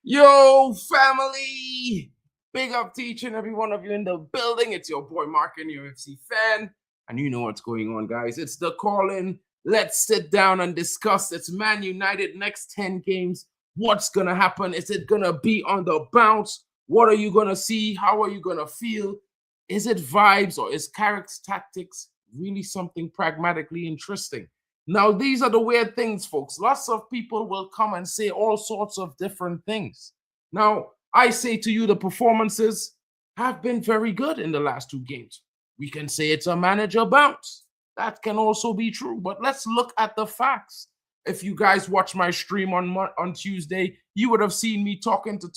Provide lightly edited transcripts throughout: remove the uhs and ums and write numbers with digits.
Yo, family! Big up to each and every one of you in the building. It's your boy MarkN, UFC fan. And you know what's going on, guys. It's the call-in. Let's sit down and discuss. It's Man United next 10 games. What's going to happen? Is it going to be on the bounce? What are you going to see? How are you going to feel? Is it vibes or is character tactics really something pragmatically interesting? Now, these are the weird things, folks. Lots of people will come and say all sorts of different things. Now, I say to you, the performances have been very good in the last two games. We can say it's a manager bounce. That can also be true, but let's look at the facts. If you guys watch my stream on Tuesday, you would have seen me talking to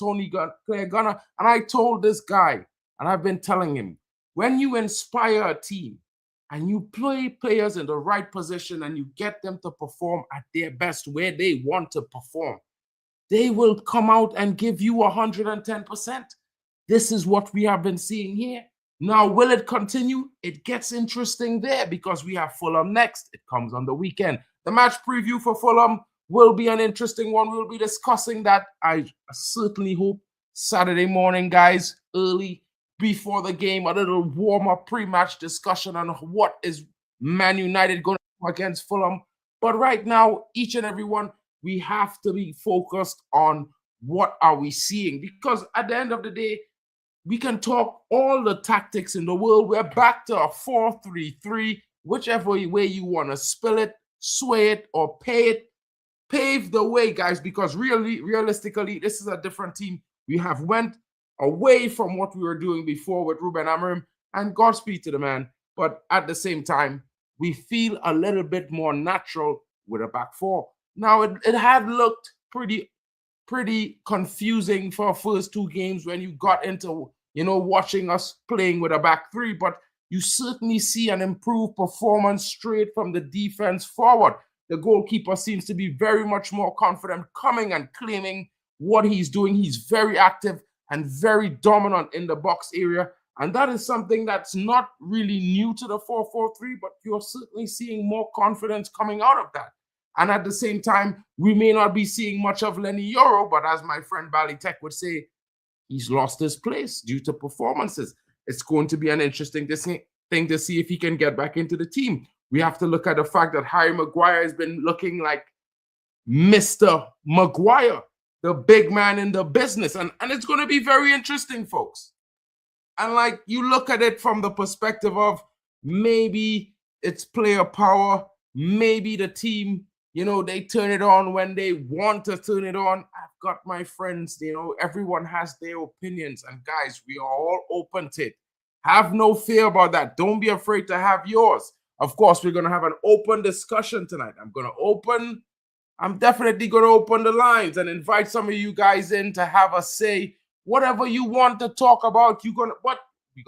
Claire Gunner, and I told this guy, and I've been telling him, when you inspire a team, and you play players in the right position and you get them to perform at their best where they want to perform, they will come out and give you 110%. This is what we have been seeing here. Now, will it continue? It gets interesting there because we have Fulham next. It comes on the weekend. The match preview for Fulham will be an interesting one. We'll be discussing that. I certainly hope Saturday morning, guys, early, before the game, a little warm-up pre-match discussion on what is Man United going to do against Fulham. But right now, each and every one, we have to be focused on what are we seeing. Because at the end of the day, we can talk all the tactics in the world. We're back to a 4-3-3, whichever way you want to spill it, sway it, or pay it. Pave the way, guys, because realistically, this is a different team. We have went away from what we were doing before with Ruben Amorim, and Godspeed to the man. But at the same time, we feel a little bit more natural with a back four. Now, it had looked pretty confusing for our first two games when you got into, watching us playing with a back three, but you certainly see an improved performance straight from the defense forward. The goalkeeper seems to be very much more confident, coming and claiming what he's doing. He's very active and very dominant in the box area. And that is something that's not really new to the 4-4-3, but you're certainly seeing more confidence coming out of that. And at the same time, we may not be seeing much of Lenny Yoro, but as my friend Bally Tech would say, he's lost his place due to performances. It's going to be an interesting thing to see if he can get back into the team. We have to look at the fact that Harry Maguire has been looking like Mr. Maguire, the big man in the business. And it's going to be very interesting, folks. And like, you look at it from the perspective of maybe it's player power, maybe the team, they turn it on when they want to turn it on. I've got my friends, everyone has their opinions. And guys, we are all open to it. Have no fear about that. Don't be afraid to have yours. Of course, we're going to have an open discussion tonight. I'm definitely going to open the lines and invite some of you guys in to have a say. Whatever you want to talk about, we're going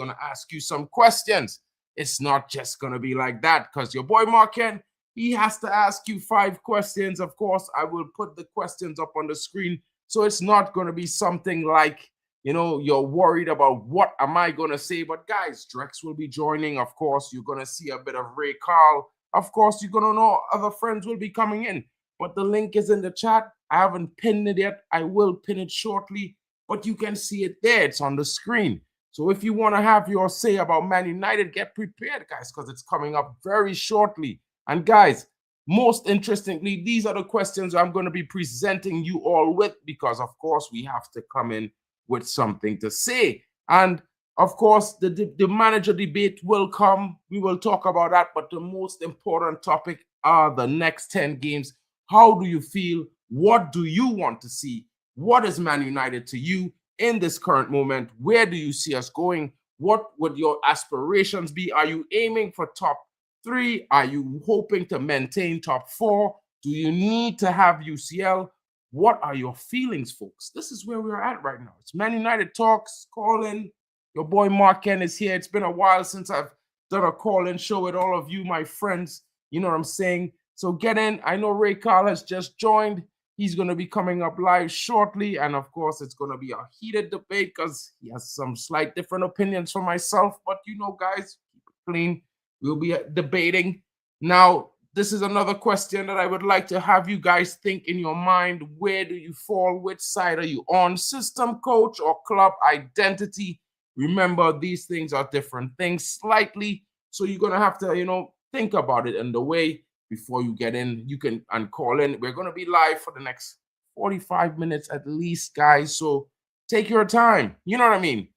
to ask you some questions. It's not just going to be like that because your boy MarkN, he has to ask you 5 questions. Of course, I will put the questions up on the screen. So it's not going to be something like, you're worried about what am I going to say. But guys, Drex will be joining. Of course, you're going to see a bit of Ray Carl. Of course, you're going to know other friends will be coming in. But the link is in the chat. I haven't pinned it yet. I will pin it shortly. But you can see it there. It's on the screen. So if you want to have your say about Man United, get prepared, guys, because it's coming up very shortly. And guys, most interestingly, these are the questions I'm going to be presenting you all with because, of course, we have to come in with something to say. And, of course, the manager debate will come. We will talk about that. But the most important topic are the next 10 games. How do you feel? What do you want to see? What is Man United to you in this current moment? Where do you see us going? What would your aspirations be? Are you aiming for top 3? Are you hoping to maintain top 4? Do you need to have UCL? What are your feelings, folks? This is where we're at right now. It's Man United Talks. Call in. Your boy MarkN is here. It's been a while since I've done a call-in show with all of you, my friends. You know what I'm saying? So get in. I know Ray Carl has just joined. He's going to be coming up live shortly. And, of course, it's going to be a heated debate because he has some slight different opinions from myself. But, guys, keep it clean. We'll be debating. Now, this is another question that I would like to have you guys think in your mind. Where do you fall? Which side are you on? System, coach, or club identity? Remember, these things are different things slightly. So you're going to have to, think about it in the way before you get in. You can call in. We're going to be live for the next 45 minutes at least, guys. So take your time. You know what I mean?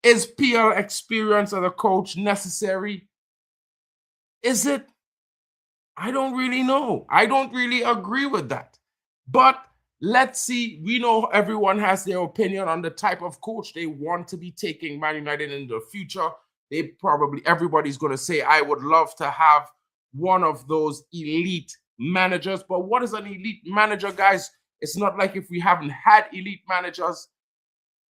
Is PL experience as a coach necessary? Is it? I don't really know. I don't really agree with that. But let's see. We know everyone has their opinion on the type of coach they want to be taking Man United in the future. Everybody's going to say, I would love to have one of those elite managers. But what is an elite manager, guys? It's not like if we haven't had elite managers.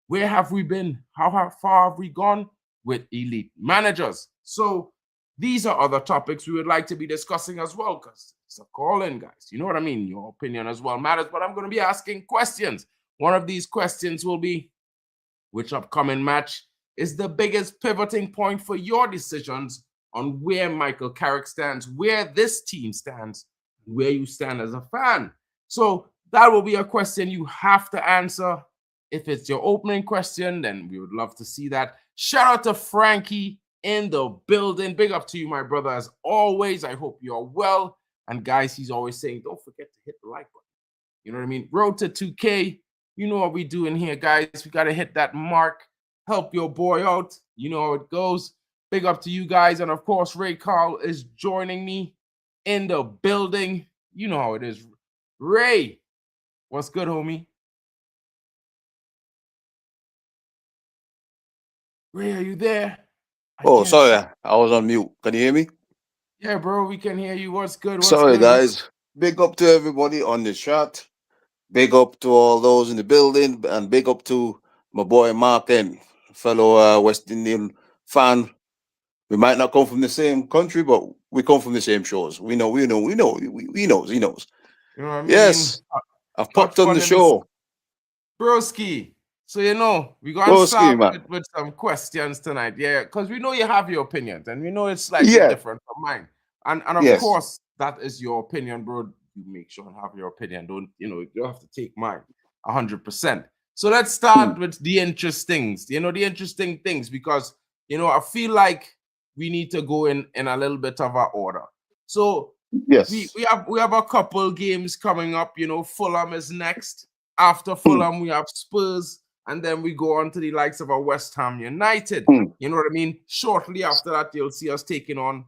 Where have we been? How far have we gone with elite managers? So these are other topics we would like to be discussing as well, because it's a call-in, guys. You know what I mean? Your opinion as well matters, but I'm going to be asking questions. One of these questions will be, which upcoming match is the biggest pivoting point for your decisions on where Michael Carrick stands, where this team stands, where you stand as a fan? So that will be a question you have to answer. If it's your opening question, then we would love to see that. Shout out to Frankie in the building. Big up to you, my brother, as always. I hope you're well. And guys, he's always saying, don't forget to hit the like button. You know what I mean? Road to 2K. You know what we do in here, guys. We got to hit that mark. Help your boy out. You know how it goes. Big up to you guys. And of course, Ray Carl is joining me in the building. You know how it is. Ray, what's good, homie? Ray, are you there? Sorry, I was on mute. Can you hear me? Yeah, bro, we can hear you. What's good? What's Sorry, good? guys. Big up to everybody on the chat. Big up to all those in the building, and big up to my boy MarkN, fellow West Indian fan. We might not come from the same country, but we come from the same shores. We know. He knows. You know what I mean? Yes, I've Hot popped on the fun in this. show. Broski. So, we're going to Broski, start man. with some questions tonight. Yeah, because we know you have your opinions, and we know it's slightly Yeah, different from mine. And of yes. course, that is your opinion, bro. You make sure and have your opinion. Don't, you don't have to take mine 100%. So let's start with the interesting things, because, I feel like we need to go in a little bit of a order. So we Yes. have a couple games coming up. Fulham is next. After Fulham, we have Spurs, and then we go on to the likes of a West Ham United. You know what I mean? Shortly after that, you'll see us taking on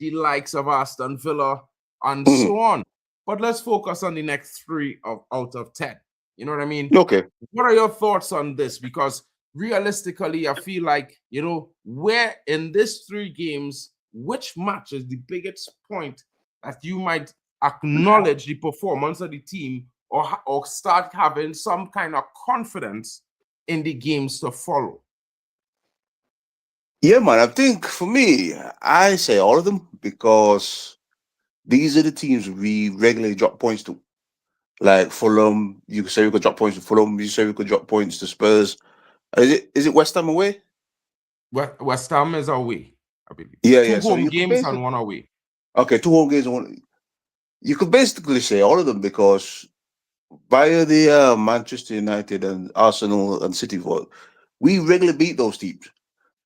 the likes of Aston Villa and so on. But let's focus on the next 3 out of 10. You know what I mean? Okay. What are your thoughts on this? Because realistically, I feel like, where in these 3 games, which match is the biggest point that you might acknowledge the performance of the team, or start having some kind of confidence in the games to follow? Yeah, man. I think for me, I say all of them because these are the teams we regularly drop points to. Like Fulham, you could say we could drop points to Fulham. You say we could drop points to Spurs. Is it West Ham away? West Ham is away, I believe. Yeah, 2 yeah. So home you could games and basically 1 away. okay, 2 home games and one. You could basically say all of them because via the Manchester United and Arsenal and City vote, we regularly beat those teams.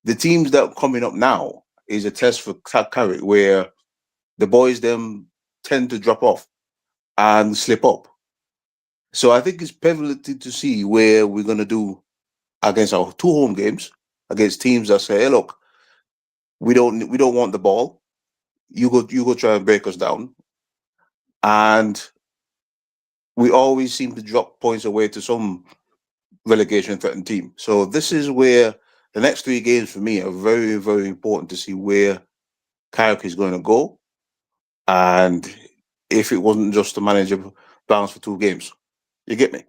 The teams that are coming up now is a test for Carrick, where the boys them tend to drop off and slip up. So I think it's pivotal to see where we're gonna do against our 2 home games against teams that say, "Hey, look, we don't want the ball. You go try and break us down," and we always seem to drop points away to some relegation threatened team. So this is where the next 3 games for me are very, very important to see where Carrick is going to go, and if it wasn't just to manage a balance for 2 games, you get me?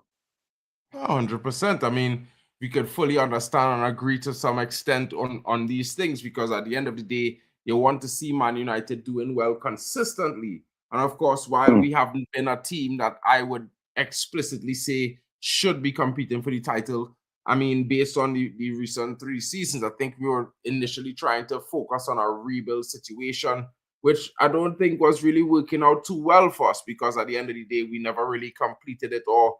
100%. I mean, we could fully understand and agree to some extent on these things, because at the end of the day, you want to see Man United doing well consistently. And of course, while Mm. we haven't been a team that I would explicitly say should be competing for the title, I mean, based on the recent 3 seasons, I think we were initially trying to focus on a rebuild situation. which I don't think was really working out too well for us, because at the end of the day, we never really completed it or,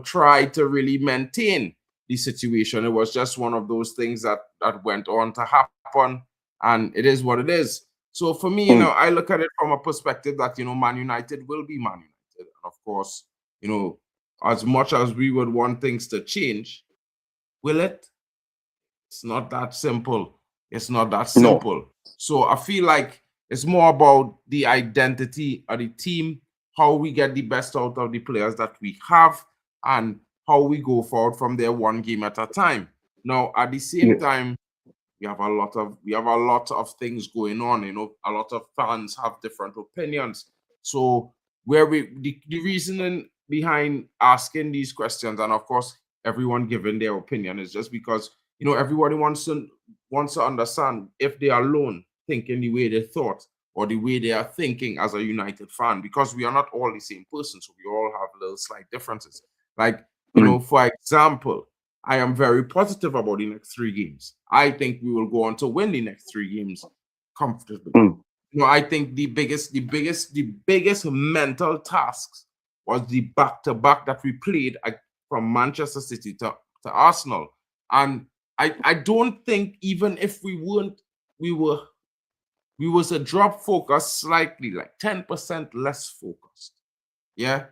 tried to really maintain the situation. It was just one of those things that went on to happen, and it is what it is. So for me, I look at it from a perspective that, Man United will be Man United. And of course, as much as we would want things to change, will it? It's not that simple. It's not that simple. No. So I feel like it's more about the identity of the team, how we get the best out of the players that we have, and how we go forward from there, one game at a time. Now, at the same time, we have a lot of things going on. A lot of fans have different opinions. So the reasoning behind asking these questions, and of course everyone giving their opinion, is just because everybody wants to understand if they are alone thinking the way they thought or the way they are thinking as a United fan, because we are not all the same person, so we all have little slight differences. Like, for example, I am very positive about the next 3 games. I think we will go on to win the next 3 games comfortably. I think the biggest mental tasks was the back-to-back that we played from Manchester City to Arsenal. And I don't think, even if we was a drop focus slightly, like 10% less focused. Yeah.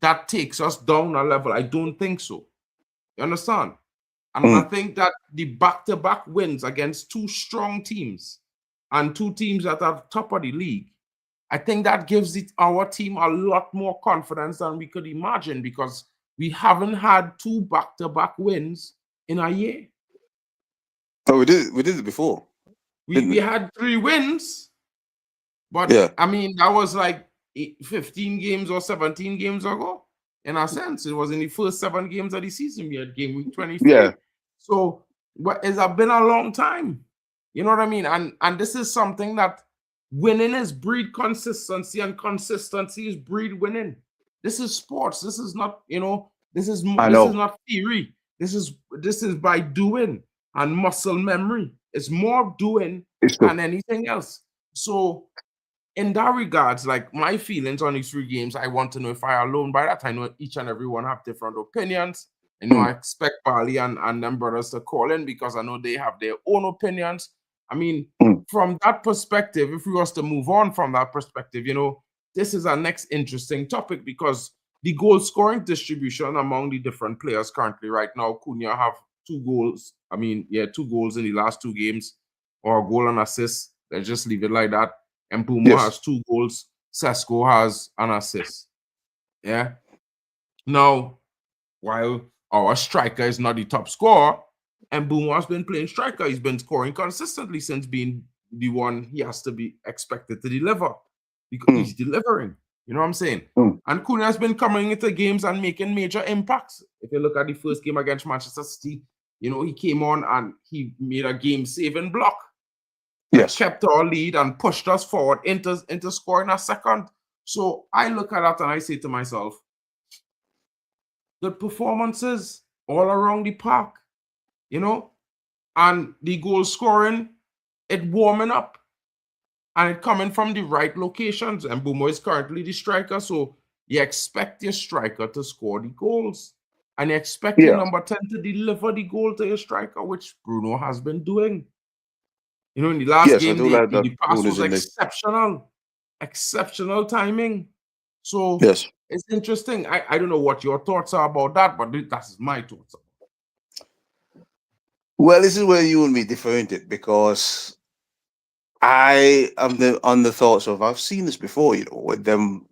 That takes us down a level. I don't think so. You understand? And I think that the back-to-back wins against 2 strong teams and 2 teams that are top of the league, I think that gives our team a lot more confidence than we could imagine, because we haven't had 2 back-to-back wins in a year. Oh, we did it before. We had 3 wins, but I mean, that was like 15 games or 17 games ago. In a sense, it was in the first 7 games of the season. We had game week 23. Yeah. So it's been a long time. You know what I mean? And this is something that winning is breed consistency, and consistency is breed winning. This is sports. This is not, this is not theory. This is by doing and muscle memory. It's more doing than anything else. So in that regards, like, my feelings on these 3 games, I want to know if I are alone by that. I know each and every one have different opinions. I expect Bali and them brothers to call in, because I know they have their own opinions. I mean, from that perspective, if we was to move on from that perspective, this is our next interesting topic, because the goal scoring distribution among the different players currently right now, Cunha have 2 goals. 2 goals in the last 2 games, or a goal and assist. Let's just leave it like that. And Mbeumo has 2 goals. Sesko has an assist. Yeah. Now, while our striker is not the top scorer, and Mbeumo has been playing striker, he's been scoring consistently since being the one he has to be expected to deliver, because he's delivering. You know what I'm saying? And Cunha has been coming into games and making major impacts. If you look at the first game against Manchester City, he came on and he made a game-saving block. Yes. Kept our lead and pushed us forward into scoring a second. So I look at that and I say to myself, good performances all around the park, and the goal scoring, it warming up, and it coming from the right locations. And Mbeumo is currently the striker, so you expect your striker to score the goals, and you expect your number 10 to deliver the goal to your striker, which Bruno has been doing. In the last game, the pass was exceptional. Exceptional timing. So it's interesting. I don't know what your thoughts are about that, but that's my thoughts. Well, this is where you and me differentiate, because I am on the thoughts of, I've seen this before, with them,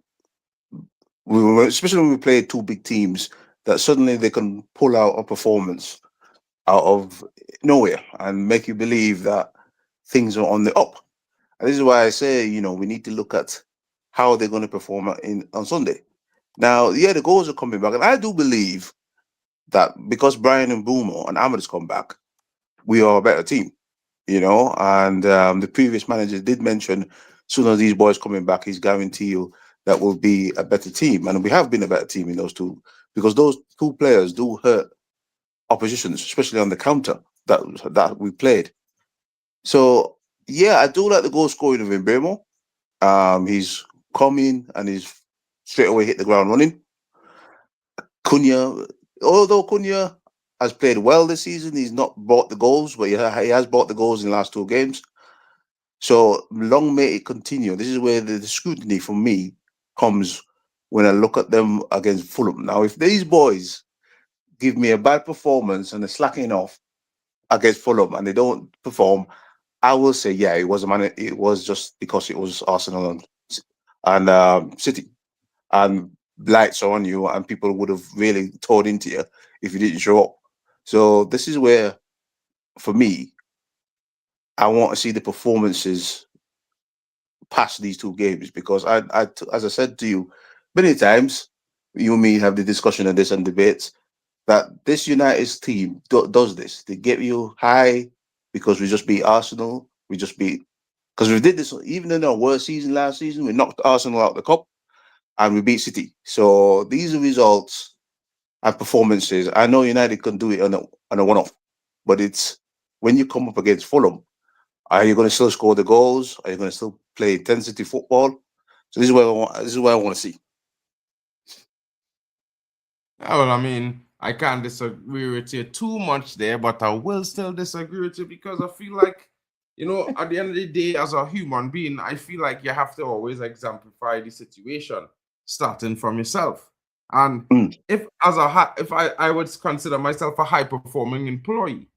especially when we play 2 big teams, that suddenly they can pull out a performance out of nowhere and make you believe that things are on the up. And this is why I say, we need to look at how they're going to perform on Sunday. Now, the goals are coming back, and I do believe that because Brian and Mbeumo and Ahmed has come back, we are a better team, and the previous manager did mention, soon as these boys coming back, he's guarantee you that we'll be a better team. And we have been a better team in those 2, because those 2 players do hurt oppositions, especially on the counter that we played. So, I do like the goal scoring of Mbeumo. He's come in and he's straight away hit the ground running. Cunha, although Cunha has played well this season, he's not brought the goals, but he has brought the goals in the last 2 games. So long may it continue. This is where the scrutiny for me comes when I look at them against Fulham. Now, if these boys give me a bad performance and they're slacking off against Fulham and they don't perform, I will say, yeah, it was it was just because it was Arsenal and City, and lights are on you, and people would have really tore into you if you didn't show up. So this is where, for me, I want to see the performances past these 2 games, because as I said to you many times, you and me have the discussion of this and debates, that this United's team does this. They get you high because we just beat Arsenal. We just beat, because we did this even in our worst season last season. We knocked Arsenal out the cup and we beat City. So these are results and performances. I know United can do it on a one-off, but it's when you come up against Fulham, are you going to still score the goals? Are you going to still play intensity football? So this is what I want. This is what I want to see. Well, I mean, I can't disagree with you too much there, but I will still disagree with you because I feel like, at the end of the day, as a human being, I feel like you have to always exemplify the situation, starting from yourself. And if I would consider myself a high performing employee,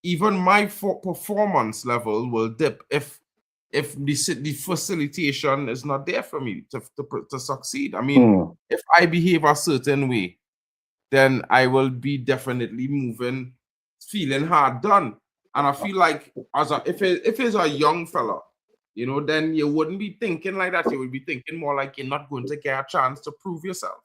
even my performance level will dip if the facilitation is not there for me to succeed. I mean, if I behave a certain way, then I will be definitely feeling hard done. And I feel like if it's a young fella, then you wouldn't be thinking like that. You would be thinking more like you're not going to get a chance to prove yourself.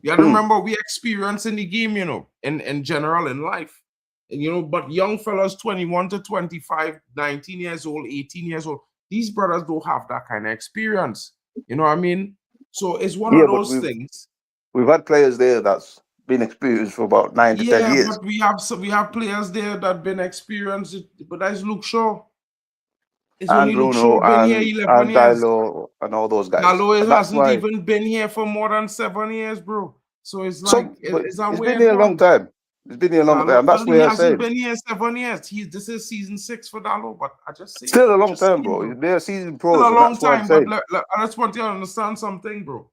You have to remember, we experience in the game, in general in life. And, but young fellas, 21 to 25, 19 years old, 18 years old, these brothers don't have that kind of experience. You know what I mean? So it's one of those things. We've had players there that's been experienced for about 9 to 10 years. But we have players there that been experienced, but that's Luke Shaw. It's and only Luke Shaw been here 11 years. Diallo and all those guys. Diallo hasn't even been here for more than 7 years, bro. So it's like it's been here a long time. It's been here a long time. That's why I said been here 7 years. This is season 6 for Diallo, but I just say still a long time, bro. They're season pros. Still a long time, but I just want you to understand something, bro.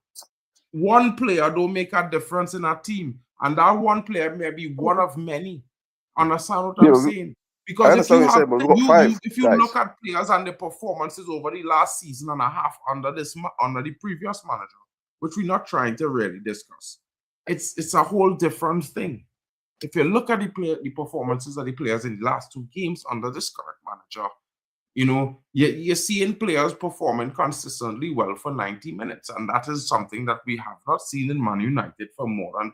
One player don't make a difference in a team, and that one player may be one of many. Understand what I'm saying? Because if you look at players and the performances over the last season and a half under the previous manager, which we're not trying to really discuss, it's a whole different thing. If you look at the performances of the players in the last 2 games under this current manager, you're seeing players performing consistently well for 90 minutes. And that is something that we have not seen in Man United for more than 2.5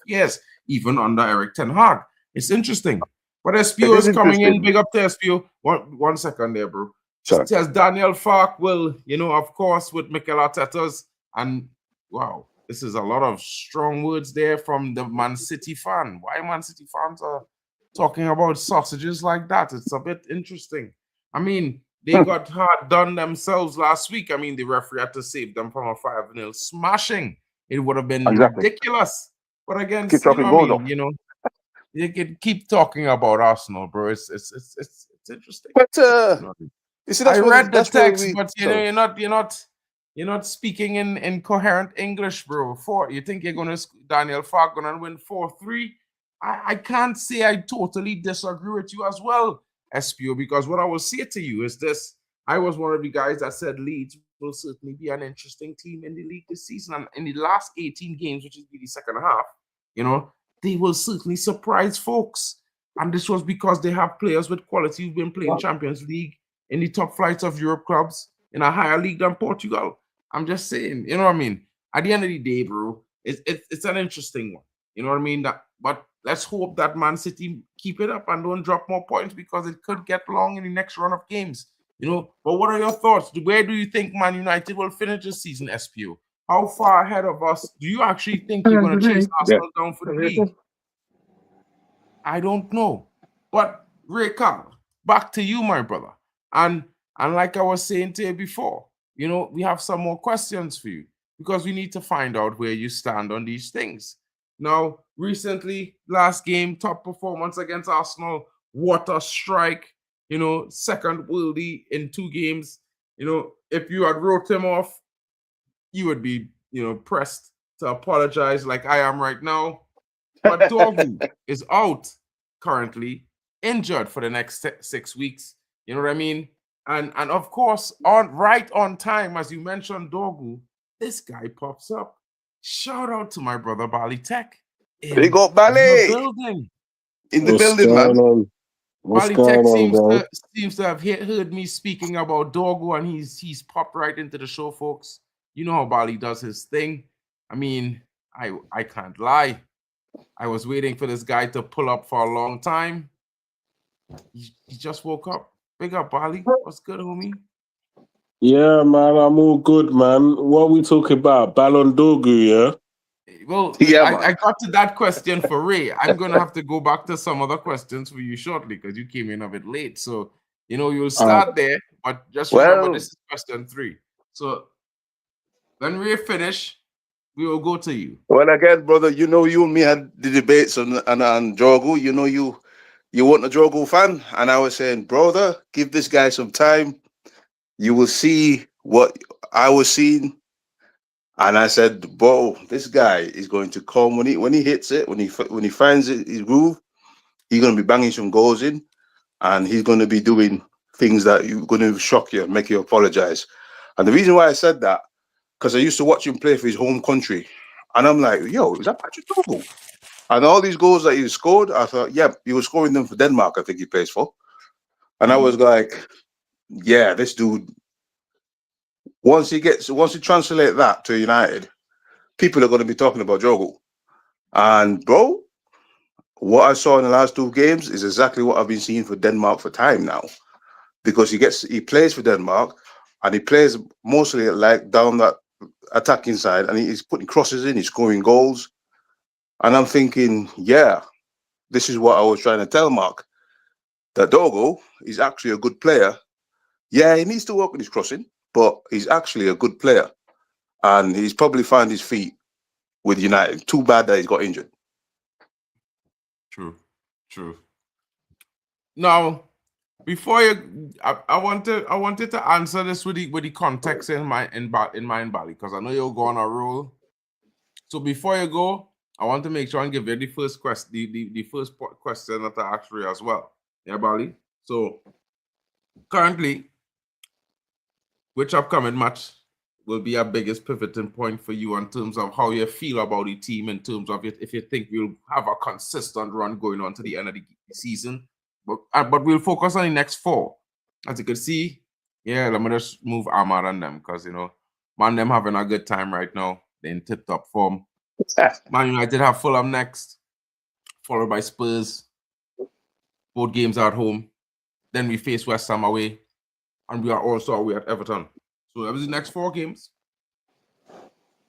years, even under Eric Ten Hag. It's interesting. But SPO is coming in. Big up to SPO. One second there, bro. It says Daniel Fark will, of course, with Mikel Arteta's. And wow, this is a lot of strong words there from the Man City fan. Why Man City fans are talking about sausages like that? It's a bit interesting. I mean, they got hard done themselves last week. I mean, the referee had to save them from a 5-0 smashing. It would have been ridiculous. But again, you can keep talking about Arsenal, bro. It's interesting. But I read the text, but you're not speaking in coherent English, bro. You think Daniel Fark gonna win 4-3? I can't say I totally disagree with you as well, SPO, because what I will say to you is this. I was one of the guys that said Leeds will certainly be an interesting team in the league this season. And in the last 18 games, which is the second half, they will certainly surprise folks. And this was because they have players with quality who've been playing Champions League in the top flights of Europe clubs in a higher league than Portugal. I'm just saying, you know what I mean? At the end of the day, bro, it's an interesting one. You know what I mean? But let's hope that Man City keep it up and don't drop more points, because it could get long in the next run of games. But what are your thoughts? Where do you think Man United will finish this season, SPO? How far ahead of us do you actually think you're going to chase Arsenal down for the league? I don't know. But Ray Carl, back to you, my brother. And And like I was saying to you before, you know, we have some more questions for you because we need to find out where you stand on these things. Now, recently, last game, top performance against Arsenal. What a strike. You know, second worldie in 2 games. You know, if you had wrote him off, you would be, you know, pressed to apologize like I am right now. But Dorgu is out currently, injured for the next 6 weeks. You know what I mean? And of course, on time, as you mentioned, Dorgu, this guy pops up. Shout out to my brother Bali Tech They in got the ballet building. in the What's building, going man. on? What's Bali going Tech on, bro? seems to have heard me speaking about Dorgu, and he's popped right into the show, folks. You know how Bali does his thing. I mean, I can't lie. I was waiting for this guy to pull up for a long time. He just woke up. Big up, Bali. What's good, homie? Yeah, man, I'm all good, man. What are we talking about? Ballon d'Orgu, yeah? Well, Yeah, I man. got to that question for Ray. I'm going to have to go back to some other questions for you shortly because you came in a bit late. So, you know, you'll start there, but just remember Well, this is question 3. So when Ray finish, we will go to you. well, again, brother, you know, you and me had the debates on Drogo. You know, you weren't a Drogo fan, and I was saying, brother, give this guy some time. You will see what I was seeing. And I said, bro, this guy is going to come when he hits it, when he finds it, his groove, he's going to be banging some goals in, and he's going to be doing things that you're going to shock you and make you apologize. And the reason why I said that, because I used to watch him play for his home country, and I'm like, yo, is that Patrick Dogo? And all these goals that he scored, I thought, yeah, he was scoring them for Denmark, I think he plays for. And I was like, yeah, this dude, once he translate that to United, people are going to be talking about Drogo. And bro, what I saw in the last 2 games is exactly what I've been seeing for Denmark for time now. Because he plays for Denmark, and he plays mostly like down that attacking side, and he's putting crosses in, he's scoring goals. And I'm thinking, yeah, this is what I was trying to tell Mark, that Dogo is actually a good player. Yeah, he needs to work on his crossing, but he's actually a good player. And he's probably found his feet with United. Too bad that he's got injured. True. Now, before you, I wanted to answer this with the context in mind, Bali, because I know you'll go on a roll. So before you go, I want to make sure and give you the first question, the first question that I asked you as well. Yeah, Bali. So currently, which upcoming match will be our biggest pivoting point for you in terms of how you feel about the team, in terms of if you think we'll have a consistent run going on to the end of the season? But we'll focus on the next 4. As you can see, yeah, let me just move Ahmad on them because, you know, man, them having a good time right now. They're in tip-top form. Man United have Fulham next, followed by Spurs. Both games at home. Then we face West Ham away. And we are also away at Everton. So that was the next 4 games.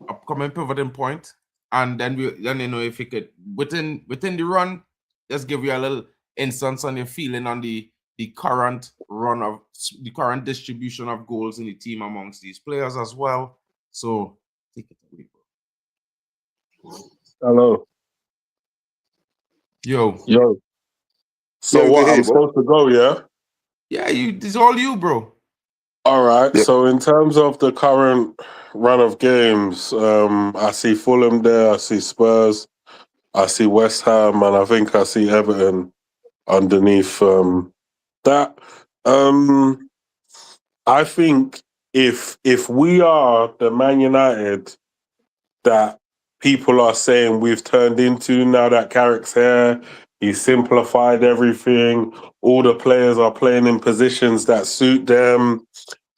Upcoming pivoting point. And then you know, if you could within the run, just give you a little instance on your feeling on the current run of the current distribution of goals in the team amongst these players as well. So take it away, bro. Hello. Yo. So Yeah, what? hey, I'm bro. supposed to go, yeah? Yeah, it's all you, bro. All right. Yep. So in terms of the current run of games, I see Fulham there, I see Spurs, I see West Ham, and I think I see Everton underneath that. I think if we are the Man United that people are saying we've turned into now that Carrick's here, he's simplified everything, all the players are playing in positions that suit them,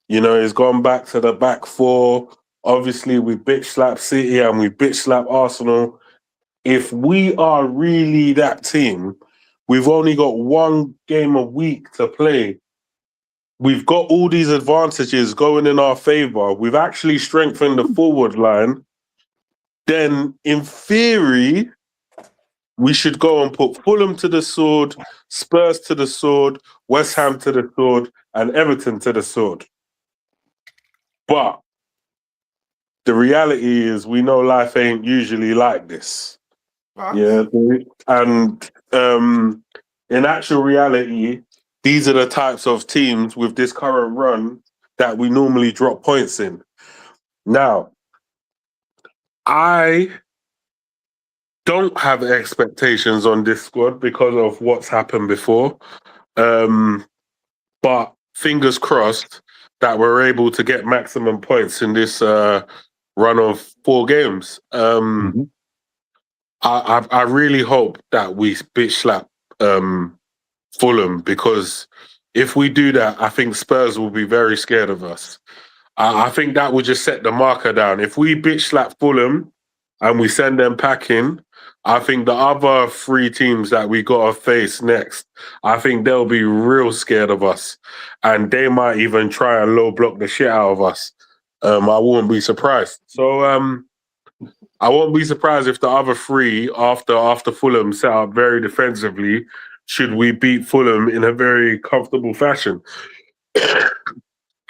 you know, he's gone back to the back 4. Obviously, we bitch slap City and we bitch slap Arsenal. If we are really that team, we've only got 1 game a week to play. We've got all these advantages going in our favour. We've actually strengthened the forward line. Then, in theory, we should go and put Fulham to the sword, Spurs to the sword, West Ham to the sword, and Everton to the sword. But the reality is, we know life ain't usually like this. Yeah, and in actual reality, these are the types of teams with this current run that we normally drop points in. Now, I don't have expectations on this squad because of what's happened before. But fingers crossed that we're able to get maximum points in this run of 4 games. I really hope that we bitch slap Fulham, because if we do that, I think Spurs will be very scared of us. I think that would just set the marker down. If we bitch slap Fulham and we send them packing, I think the other 3 teams that we got to face next, I think they'll be real scared of us. And they might even try and low block the shit out of us. I wouldn't be surprised. So I won't be surprised if the other 3 after Fulham set up very defensively, should we beat Fulham in a very comfortable fashion.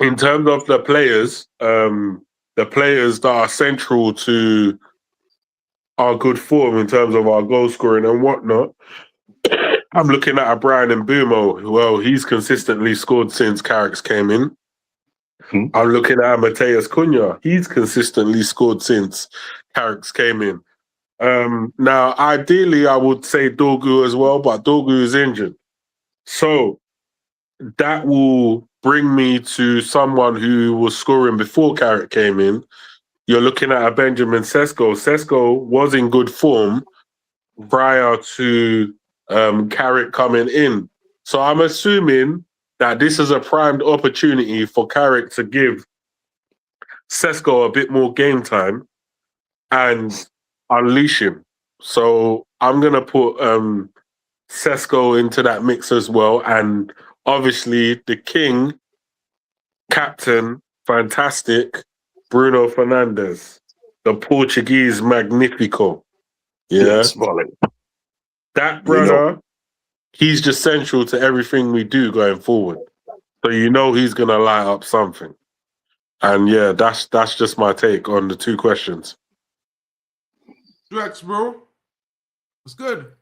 In terms of the players that are central to our good form in terms of our goal scoring and whatnot, I'm looking at a Brian Mbumo. Well, he's consistently scored since Carrick's came in. I'm looking at Mateus Cunha. He's consistently scored since Carrick's came in. Now, ideally, I would say Dorgu as well, but Dorgu is injured. So that will bring me to someone who was scoring before Carrick came in. You're looking at a Benjamin Sesko. Sesko was in good form prior to Carrick coming in. So I'm assuming that this is a primed opportunity for Carrick to give Sesko a bit more game time and unleash him. So I'm going to put Sesko into that mix as well. And obviously the king, captain, fantastic, Bruno Fernandes, the Portuguese Magnifico. Yeah. Yes, Molly. That brother, he's just central to everything we do going forward. So he's going to light up something. And yeah, that's just my take on the 2 questions. Drex, bro. What's good?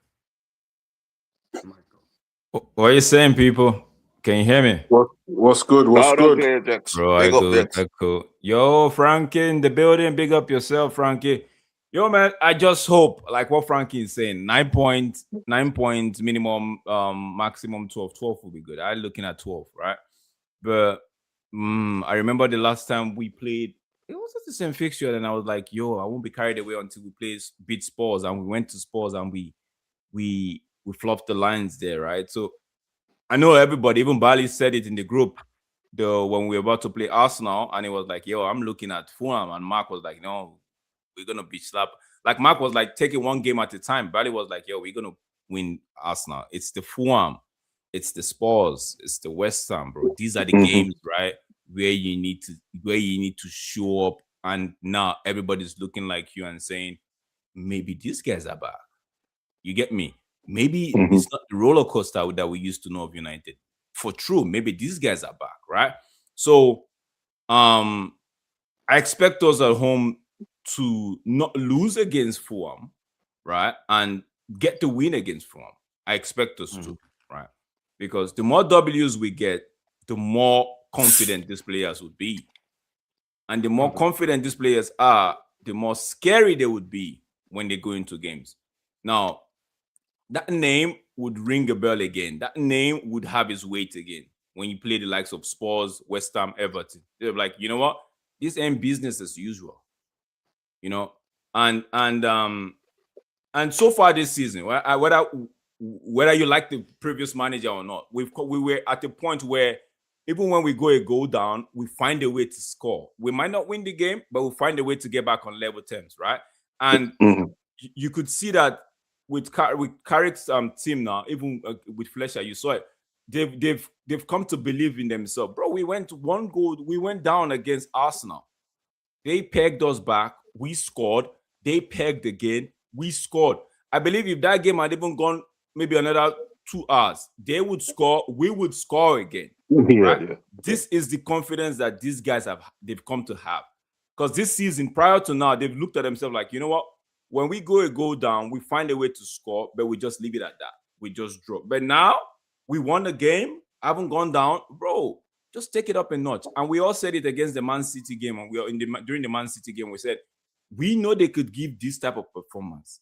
What are you saying, people? Can you hear me? What's good? What's good? Okay, Dex. Bro, Big up, Dex. cool. Yo, Frankie in the building. Big up yourself, Frankie. Yo, man, I just hope, like what Frankie is saying, 9 points minimum, maximum 12. 12 will be good. I'm looking at 12, right? But I remember the last time we played, it was the same fixture, and I was like, yo, I won't be carried away until we beat Spurs, and we went to Spurs and we flopped the lines there, right? So I know everybody, even Bali said it in the group when we were about to play Arsenal, and it was like, yo, I'm looking at Fulham, and Mark was like, no, we're gonna beat slap. Like Mark was like taking one game at a time. Bali was like, yo, we're gonna win Arsenal. It's the Fulham, it's the Spurs, it's the West Ham, bro. These are the games, right? Where you need to show up, and now everybody's looking like you and saying, maybe these guys are back. You get me? Maybe it's not the roller coaster that we used to know of United. For true, maybe these guys are back, right? So I expect us at home to not lose against Fulham, right? And get the win against Fulham. I expect us to, right? Because the more W's we get, the more confident these players would be. And the more confident these players are, the more scary they would be when they go into games. Now, that name would ring a bell again. That name would have its weight again when you play the likes of Spurs, West Ham, Everton. They're like, you know what? This ain't business as usual. And so far this season, whether you like the previous manager or not, we were at a point where even when we go a goal down, we find a way to score. We might not win the game, but we'll find a way to get back on level terms, right? And you could see that with Carrick's team now, even with Fletcher, you saw it. They've come to believe in themselves, bro. We went down against Arsenal. They pegged us back. We scored. They pegged again. We scored. I believe if that game had even gone maybe another 2 hours, they would score, we would score again. Yeah, Right? yeah. This is the confidence that these guys they've come to have. Because this season, prior to now, they've looked at themselves like, you know what? When we go down, we find a way to score, but we just leave it at that. We just drop. But now we won the game, haven't gone down, bro. Just take it up a notch. And we all said it against the Man City game, and during the Man City game, we said we know they could give this type of performance.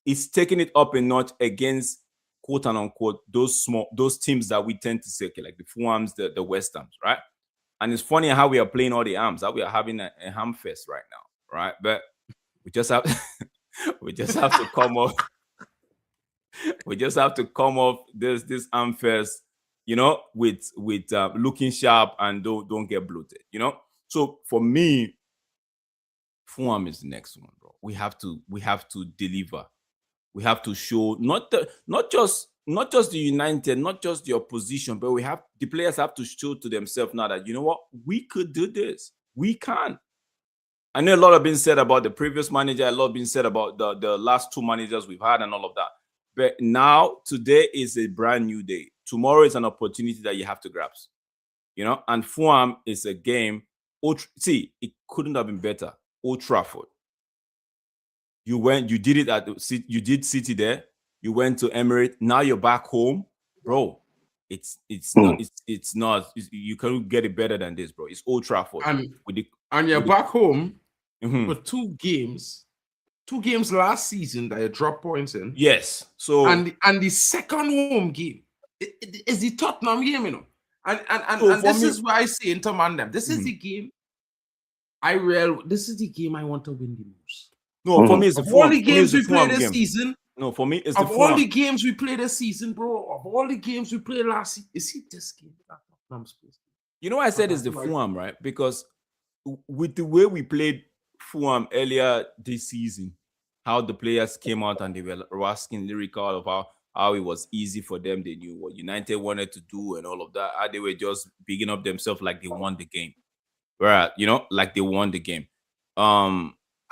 It's taking it up a notch against quote and unquote those teams that we tend to say, okay, like the Fulhams, the West Hams, right? And it's funny how we are playing all the arms, how we are having a ham fest right now, right? But we just have we just have to come off. We just have to come off this ham fest, you know, with looking sharp and don't get bloated, you know. So for me, Fulham is the next one, bro. We have to deliver. We have to show not just the United, not just the opposition, but the players have to show to themselves now that, you know what, we could do this. We can. I know a lot have been said about the previous manager, a lot been said about the last 2 managers we've had and all of that. But now, today is a brand new day. Tomorrow is an opportunity that you have to grasp. You know, and Fulham is a game. See, it couldn't have been better. Old Trafford. You did it you did City there. You went to Emirates. Now you're back home, bro. It's not. You can't get it better than this, bro. It's Old Trafford. And you're back home for 2 games. 2 games last season that you dropped points in. Yes. So and the second home game is the Tottenham game, you know. And this is why I say Inter man them. This is the game. This is the game I want to win the most. No, for me, it's all the games we played this season. No, for me, it's of all the games we played this season, bro. Of all the games we played last season, is it this game? You know why I said it's the Fulham, right? Because with the way we played Fulham earlier this season, how the players came out and they were asking lyrical of how it was easy for them. They knew what United wanted to do and all of that. How they were just bigging up themselves like they won the game. Right, you know, like they won the game.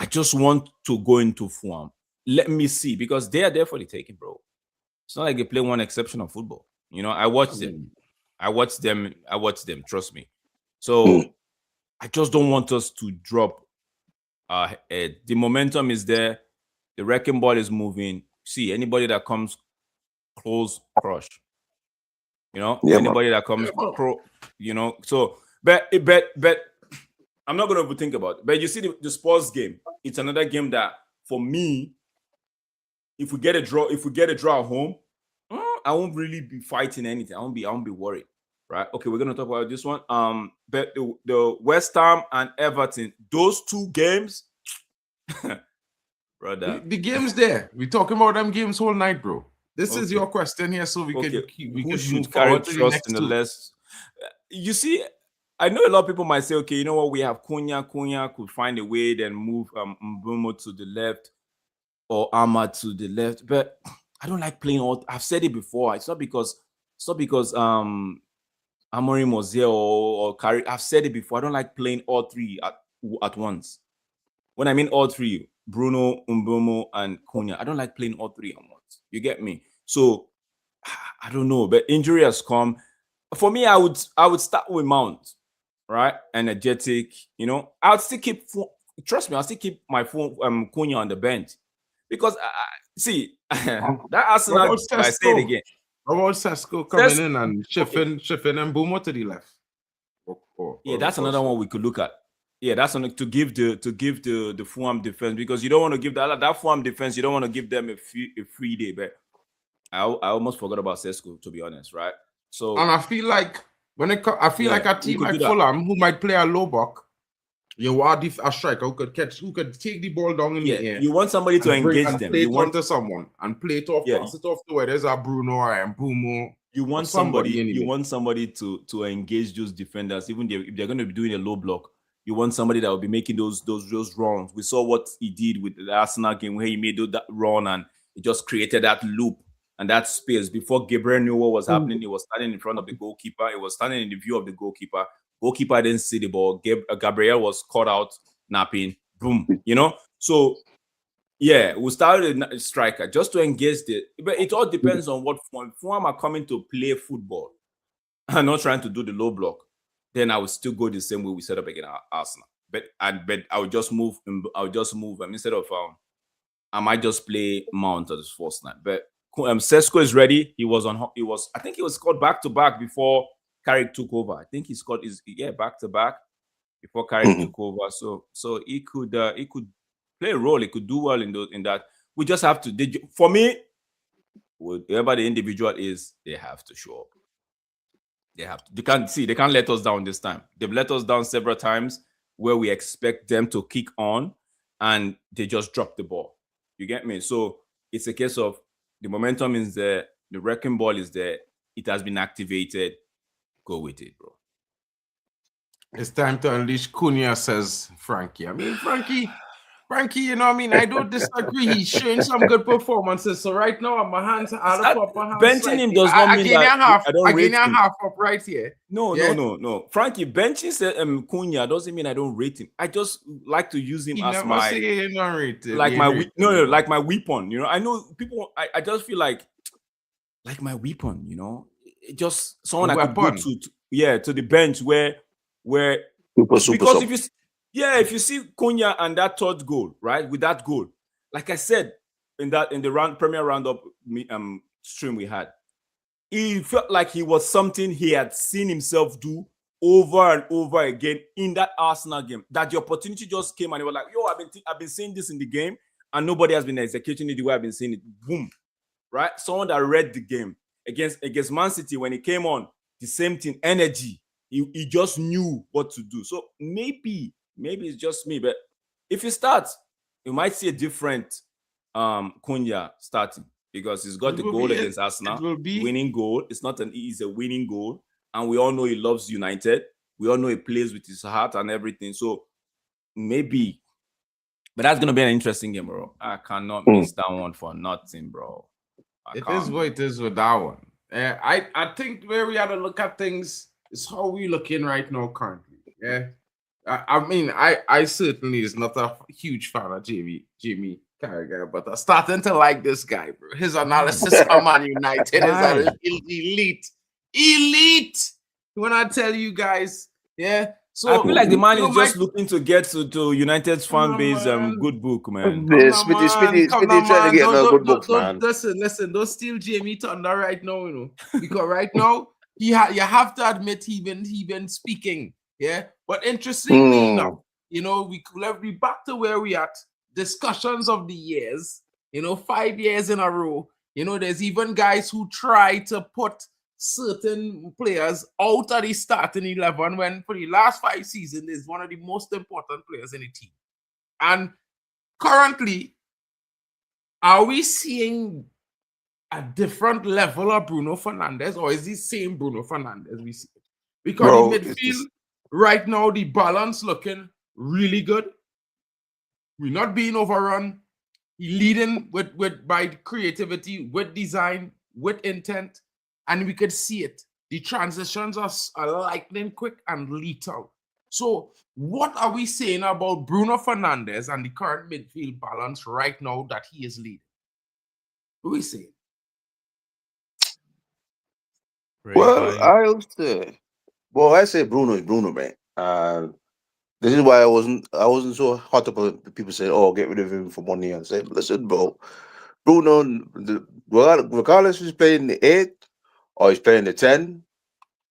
I just want to go into Fulham. Let me see, because they are there for the taking, bro. It's not like they play one exceptional football. You know, I watched them. I watched them. Trust me. So I just don't want us to drop. The momentum is there. The wrecking ball is moving. See, anybody that comes close, crush. You know, anybody that comes, you know. So, but I'm not going to overthink about it. But you see the Spurs game. It's another game that, for me, if we get a draw at home, I won't really be fighting anything. I won't be worried. Right? Okay, we're going to talk about this one. But the West Ham and Everton, those 2 games, brother. The game's there. We're talking about them games all night, bro. This is your question here, so we can move forward to the next 2. You see, I know a lot of people might say, okay, you know what, we have Cunha could find a way, then move Mbeumo to the left or Ahmad to the left. But I don't like playing all. I've said it before. It's not because Amorim was here or Kari. I've said it before. I don't like playing all 3 at once. When I mean all 3, Bruno, Mbeumo, and Cunha, I don't like playing all 3 at once. You get me? So I don't know, but injury has come. For me, I would start with Mount, right? Energetic, you know. I would still keep. Trust me, I'll still keep my Cunha on the bench because see that Arsenal. I say it again. How about Sesko coming in and shifting Mbeumo to the left? That's another one we could look at. Yeah, that's to give the Fulham defense, because you don't want to give that Fulham defense. You don't want to give them a free day. But I almost forgot about Sesko, to be honest, right? So, and I feel like like a team like Fulham who might play a low block, you want a striker who could take the ball down in the air. You want somebody to engage them. Play it onto someone and play it off, pass it off to where there's a Bruno or a Mbeumo. You want somebody to engage those defenders, even if they're going to be doing a low block. You want somebody that will be making those runs. We saw what he did with the Arsenal game, where he made that run and he just created that loop and that space. Before Gabriel knew what was happening, he was standing in front of the goalkeeper. He was standing in the view of the goalkeeper. Goalkeeper didn't see the ball. Gabriel was caught out napping. Boom. You know? So Yeah, we started a striker just to engage the. But it all depends on what form. If I'm coming to play football and not trying to do the low block, then I would still go the same way we set up against Arsenal. But I would just move. Instead of I might just play Mount as first line. But Sesko is ready. He was on. He was. I think he was scored back to back before Carrick took over. I think he scored back to back before Carrick took over. So he could play a role. He could do well in that. We just have to. For me, whoever the individual is, they have to show up. They have to. They can't let us down this time. They've let us down several times where we expect them to kick on, and they just drop the ball. You get me? So it's a case of the momentum is there, the wrecking ball is there, it has been activated. Go with it, bro. It's time to unleash Cunha, says Frankie. I mean, Frankie, you know what I mean? I don't disagree. He's showing some good performances. So right now, my hands are up. Benching him does not mean that I don't rate him. Half up right here. No. Frankie, benching Cunha doesn't mean I don't rate him. I just like to use him as my like my weapon. You know, I know people. I just feel like my weapon. You know, just someone I could go to the bench where because if you see Cunha and that third goal, right? With that goal, like I said in the premier roundup stream we had, he felt like he was something he had seen himself do over and over again in that Arsenal game. That the opportunity just came and he was like, "Yo, I've been seeing this in the game, and nobody has been executing it the way I've been seeing it." Boom, right? Someone that read the game against Man City when he came on, the same thing, energy. He just knew what to do. So maybe it's just me, but if he starts, you might see a different Cunha starting because he's got the goal against Arsenal, winning goal. It's not it's a winning goal, and we all know he loves United. We all know he plays with his heart and everything. So maybe, but that's gonna be an interesting game, bro. I cannot miss that one for nothing, bro. It is what it is with that one. I think where we have to look at things is how we looking right now currently. Yeah. I mean, I certainly is not a huge fan of Jamie Carragher, but I'm starting to like this guy, bro. His analysis on Man United is elite. When I tell you guys, yeah. So I feel like the man is just looking to get to United's fan base good book, man. Speedy trying to get no good books, man. Listen, don't steal Jamie Thunder right now, you know, because right now you have to admit he been speaking, yeah. But interestingly enough, you know, we could be back to where we at. Discussions of the years, you know, 5 years in a row. You know, there's even guys who try to put certain players out of the starting 11 when for the last 5 seasons is one of the most important players in the team. And currently, are we seeing a different level of Bruno Fernandes, or is the same Bruno Fernandes we see? Because in midfield right now, the balance looking really good. We're not being overrun. He's leading by creativity, with design, with intent. And we could see it. The transitions are lightning quick and lethal. So what are we saying about Bruno Fernandes and the current midfield balance right now that he is leading? What are we saying? Well, I say Bruno is Bruno, man. This is why I wasn't so hot about people saying, "Oh, get rid of him for money." And say, "Listen, bro, Bruno, regardless if he's playing the 8 or he's playing the 10,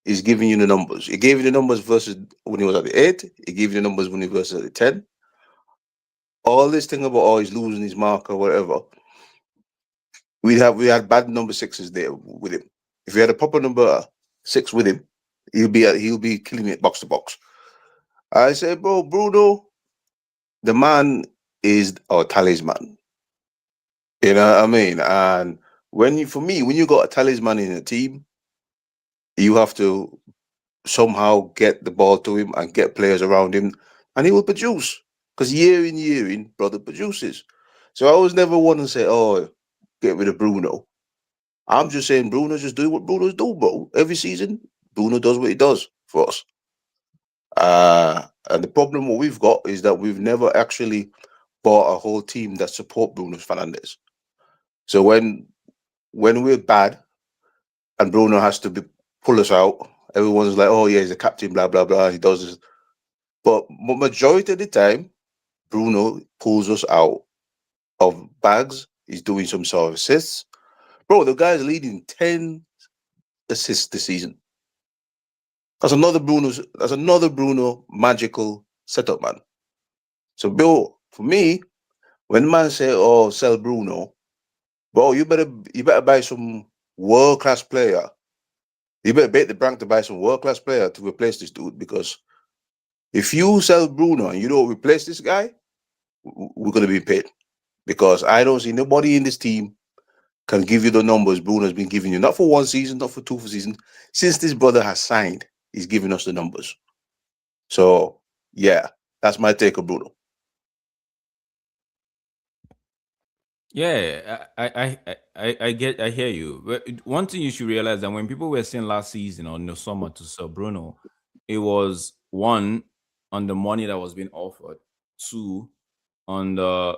he's giving you the numbers. He gave you the numbers versus when he was at the 8. He gave you the numbers when he was at the 10. All this thing about he's losing his mark or whatever. We had bad number 6s there with him. If we had a proper number 6 with him, he'll be killing it box to box." I say, bro, Bruno, the man is our talisman. You know what I mean? And when you got a talisman in a team, you have to somehow get the ball to him and get players around him, and he will produce. Because year in, brother produces. So I was never one to say, "Oh, get rid of Bruno." I'm just saying, Bruno just do what Bruno's do, bro. Every season, Bruno does what he does for us. And the problem what we've got is that we've never actually bought a whole team that support Bruno Fernandes. So when we're bad and Bruno has to pull us out, everyone's like, "Oh yeah, he's a captain, blah blah blah. He does this." But majority of the time, Bruno pulls us out of bags. He's doing some sort of assists. Bro, the guy's leading 10 assists this season. That's another Bruno magical setup, man. So, Bill, for me, when man say, "Oh, sell Bruno," bro, you better buy some world class player. You better bet the bank to buy some world class player to replace this dude, because if you sell Bruno and you don't replace this guy, we're gonna be paid. Because I don't see nobody in this team can give you the numbers Bruno's been giving you. Not for one season, not for two seasons. Since this brother has signed, he's giving us the numbers. So yeah, that's my take on Bruno. Yeah, I hear you. But one thing you should realize that when people were saying last season or in the summer to sell Bruno, it was one on the money that was being offered, two on the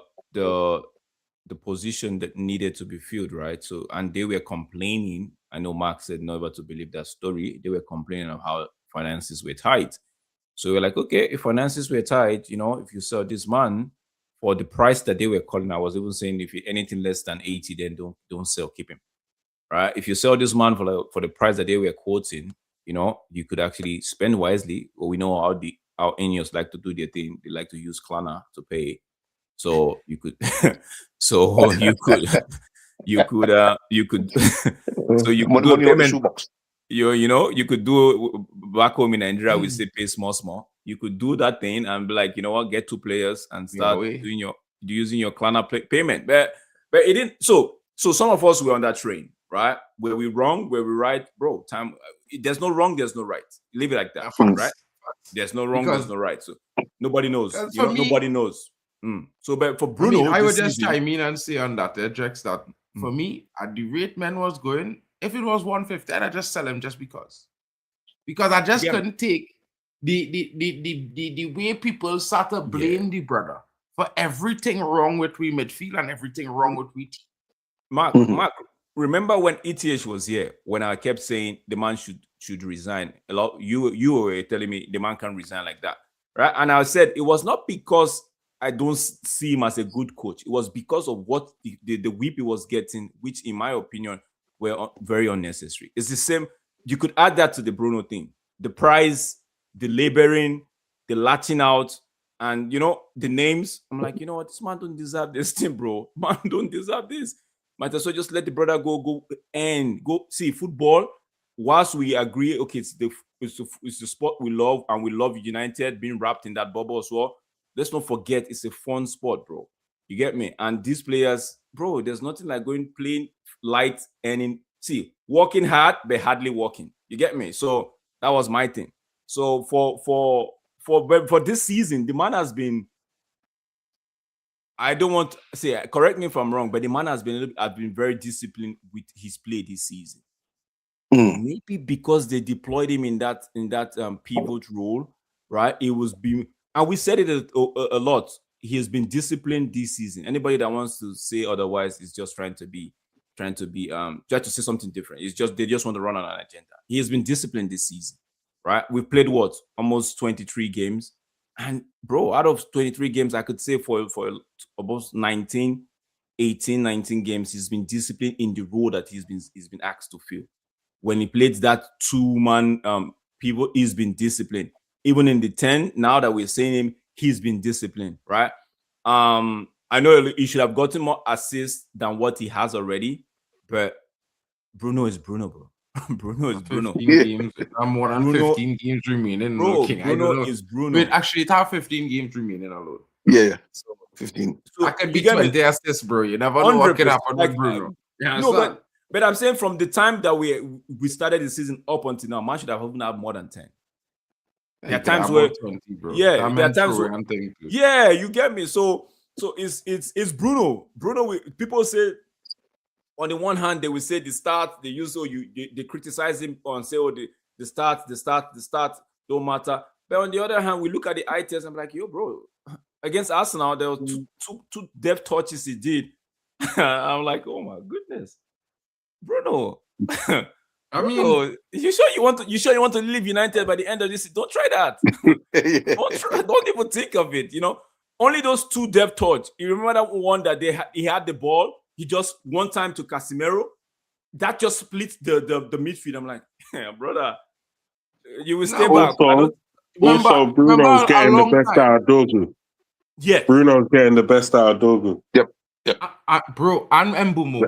position that needed to be filled, right? So, and they were complaining. I know Mark said never to believe that story. They were complaining of how finances were tight. So we're like, okay, if finances were tight, if you sell this man for the price that they were calling, I was even saying if anything less than 80, then don't sell, keep him. Right? If you sell this man for the price that they were quoting, you could actually spend wisely. Or we know how Ineos like to do their thing. They like to use Klarna to pay. So you could so you could so you could do a payment. You could do back home in Nigeria, we say pay small. You could do that thing and be like, you know what, get two players and start using your Klarna payment. But it didn't. So some of us were on that train, right? Were we wrong? Were we right? Bro, there's no wrong, there's no right. Leave it like that, right? There's no wrong, there's no right. So nobody knows. Nobody knows. So, but for Bruno, I would just chime in and say on that, Edrex, that for me, at the rate men was going, if it was 150, I'd just sell him just because I just couldn't take the way people start to blame the brother for everything wrong with we midfield and everything wrong with we team. Mark, remember when ETH was here, when I kept saying the man should resign? A lot you were telling me the man can't resign like that, right? And I said it was not because I don't see him as a good coach. It was because of what the whip he was getting, which in my opinion were very unnecessary. It's the same. You could add that to the Bruno thing. The price, the laboring, the latching out, and the names. I'm like, you know what? This man don't deserve this thing, bro. Man don't deserve this. Might as well just let the brother go and go see football. Whilst we agree, okay, it's the sport we love, and we love United being wrapped in that bubble as well. Let's not forget it's a fun sport, bro. You get me? And these players, bro, there's nothing like playing light and working hard but hardly working. You get me? So that was my thing. So for this season, the man has been, I don't want to say, correct me if I'm wrong, but the man has been very disciplined with his play this season. Maybe because they deployed him in that pivot role, right? It was being, and we said it a lot. He has been disciplined this season. Anybody that wants to say otherwise is just trying to say something different. They just want to run on an agenda. He has been disciplined this season, right? We've played almost 23 games, and bro, out of 23 games, I could say for almost 19 games, he's been disciplined in the role that he's been asked to fill. When he played that 2-man pivot, he's been disciplined. Even in the 10, now that we're saying him, he's been disciplined, right? I know he should have gotten more assists than what he has already, but Bruno is Bruno, bro. Bruno is Bruno. 15 games, more than 15 games remaining. Bro, Bruno is Bruno. Wait, actually, it have 15 games remaining alone. Yeah, so 15. So I could be 20 assists, bro. You never know what could happen with Bruno. No, but I'm saying from the time that we started the season up until now, man should have even had more than 10. There are times where 20, bro. There are times where, you get me. So it's Bruno. People say, on the one hand, they will say the start, they criticize him and say, oh, the start don't matter. But on the other hand, we look at the eye test and I'm like, yo, bro, against Arsenal, there were two depth touches he did. I'm like, oh my goodness, Bruno. I mean, Bruno, you sure you want to leave United by the end of this? Don't try that. Don't even think of it. Only those two depth touch. You remember that one that he had the ball. He just one time to Casemiro. That just splits the midfield. I'm like, yeah, brother, you will stay back. Also, Bruno's getting the best out of Dogu. Yeah, Bruno's getting the best out of Dogu. Yep. Bro, and Mbumo.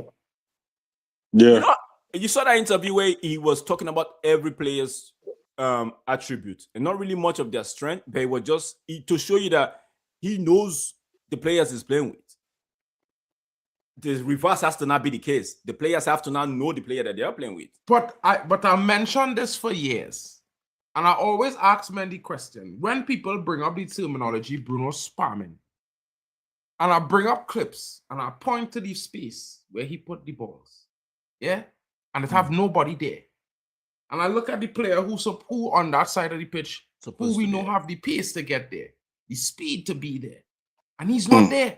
Yeah. You saw that interview where he was talking about every player's attribute and not really much of their strength, but it was just to show you that he knows the players he's playing with. The reverse has to not be the case. The players have to now know the player that they are playing with. But I mentioned this for years, and I always ask men the question when people bring up the terminology Bruno spamming, and I bring up clips and I point to the space where he put the balls, yeah, and it have nobody there, and I look at the player who on that side of the pitch, who we know have the pace to get there, the speed to be there, and he's not there.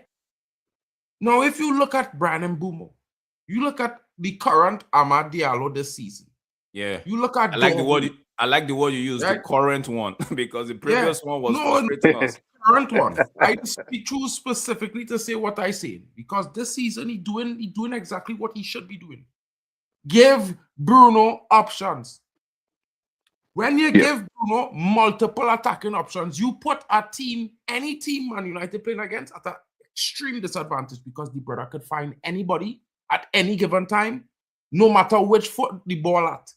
Now, if you look at Brandon Mbumo, you look at the current Amad Diallo this season. Yeah, you look at. I like the word you use, the current one, because the previous one was frustrating us. Current one. I choose specifically to say what I say because this season he doing exactly what he should be doing. Give Bruno options. When you give Bruno multiple attacking options, you put any team Man United playing against at an extreme disadvantage because the brother could find anybody at any given time, no matter which foot the ball at.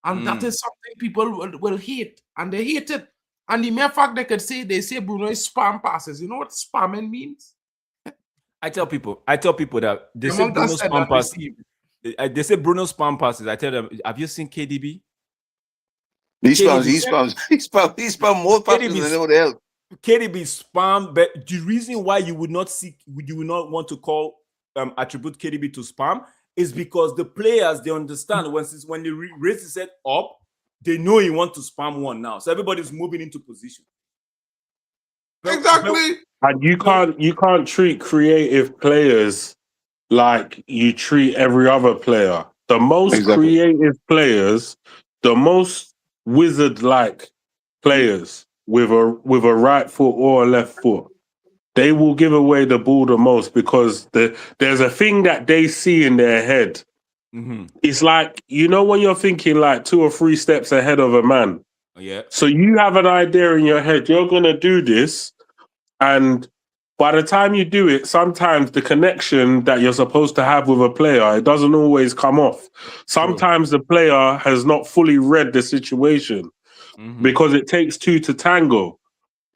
And that is something people will hate, and they hate it. And the mere fact they say Bruno is spam passes. You know what spamming means? I tell people that they say Bruno spam passes. They say Bruno spam passes. I tell them, have you seen KDB? He spams more passes than anyone else. KDB spam, but the reason why you would not want to call attribute KDB to spam is because the players, they understand when they raise his head up, they know he wants to spam one now. So everybody's moving into position. Exactly. And you can't treat creative players like you treat every other player. The most creative players, the most wizard-like players with a right foot or a left foot, they will give away the ball the most because there's a thing that they see in their head. Mm-hmm. It's like, when you're thinking like 2 or 3 steps ahead of a man. Yeah. So you have an idea in your head, you're going to do this. And by the time you do it, sometimes the connection that you're supposed to have with a player, it doesn't always come off. Sometimes the player has not fully read the situation because it takes 2 to tango.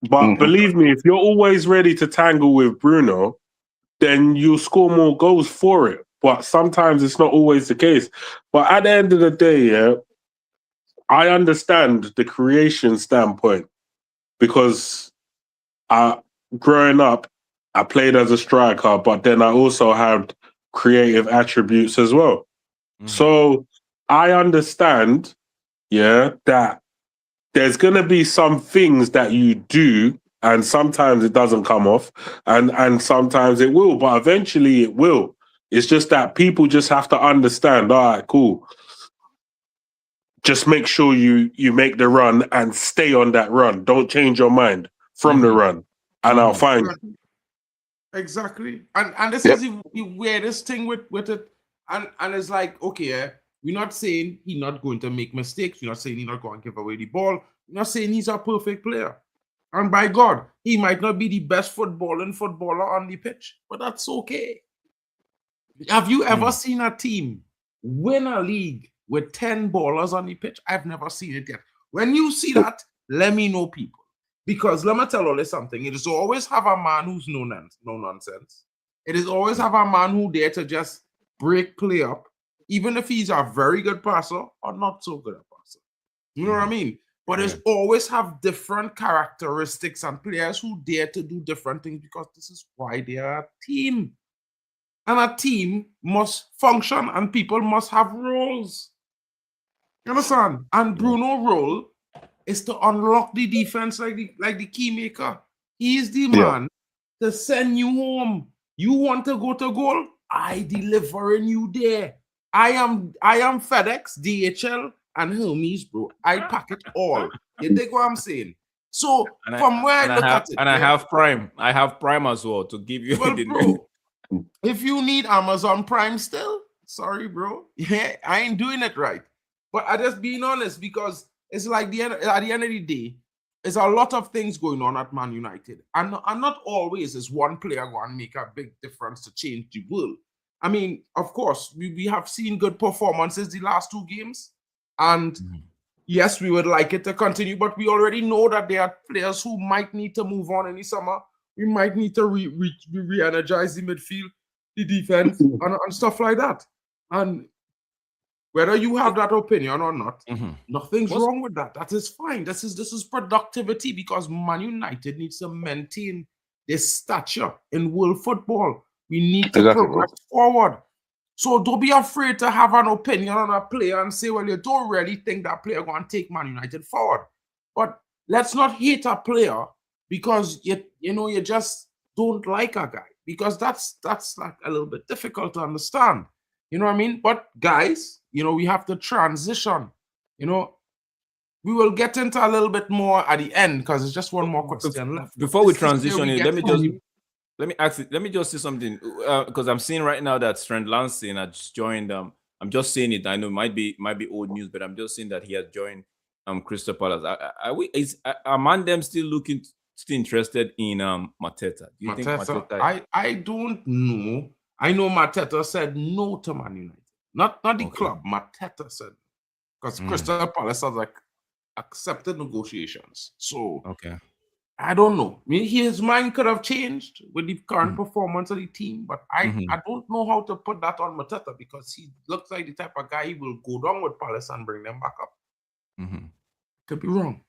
But believe me, if you're always ready to tangle with Bruno, then you'll score more goals for it. But sometimes it's not always the case. But at the end of the day, I understand the creation standpoint because growing up, I played as a striker, but then I also had creative attributes as well. So I understand, that there's going to be some things that you do and sometimes it doesn't come off and sometimes it will, but eventually it will. It's just that people just have to understand, all right, cool. Just make sure you make the run and stay on that run. Don't change your mind from the run and I'll find you. Exactly. And this is the weirdest thing with it. And it's like, okay, we're not saying he's not going to make mistakes. We're not saying he's not going to give away the ball. We're not saying he's a perfect player. And by God, he might not be the best footballer on the pitch, but that's okay. Have you ever seen a team win a league with 10 ballers on the pitch? I've never seen it yet. When you see that, let me know, people. Because let me tell you something. It is always have a man who's no nonsense. It is always have a man who dare to just break play up, even if he's a very good passer or not so good a passer. You know what I mean? But it's always have different characteristics and players who dare to do different things because this is why they are a team. And a team must function and people must have roles. You understand? And Bruno's role is to unlock the defense like the key maker. He's the man to send you home. You want to go to goal? I delivering you there. I am FedEx, DHL, and Hermes, bro. I pack it all. You dig what I'm saying? So from where I look at it, I have Prime. I have Prime as well to give you. well, bro, if you need Amazon Prime still, sorry, bro. Yeah, I ain't doing it right. But I just being honest because it's like at the end of the day, there's a lot of things going on at Man United. And not always is one player going to make a big difference to change the world. I mean, of course, we have seen good performances the last 2 games. And yes, we would like it to continue, but we already know that there are players who might need to move on in the summer. We might need to re-energize the midfield, the defense, and stuff like that. And whether you have that opinion or not, nothing's wrong with that. That is fine. This is productivity because Man United needs to maintain their stature in world football. We need to progress forward. So don't be afraid to have an opinion on a player and say, well, you don't really think that player going to take Man United forward. But let's not hate a player because you just don't like a guy, because that's like a little bit difficult to understand. You know what I mean? But guys, we have to transition. We will get into a little bit more at the end because it's just one more question left. Before we transition in, let me just say something because I'm seeing right now that Strand Lansing has joined. I'm just saying it. I know it might be old news, but I'm just saying that he has joined Crystal Palace. Are man them still interested in Mateta? Do you think Mateta? I don't know. I know Mateta said no to Man United. Not the club. Mateta said, because Crystal Palace has accepted negotiations. So I don't know. I mean, his mind could have changed with the current performance of the team, but I don't know how to put that on Mateta because he looks like the type of guy who will go down with Palace and bring them back up. Could be wrong.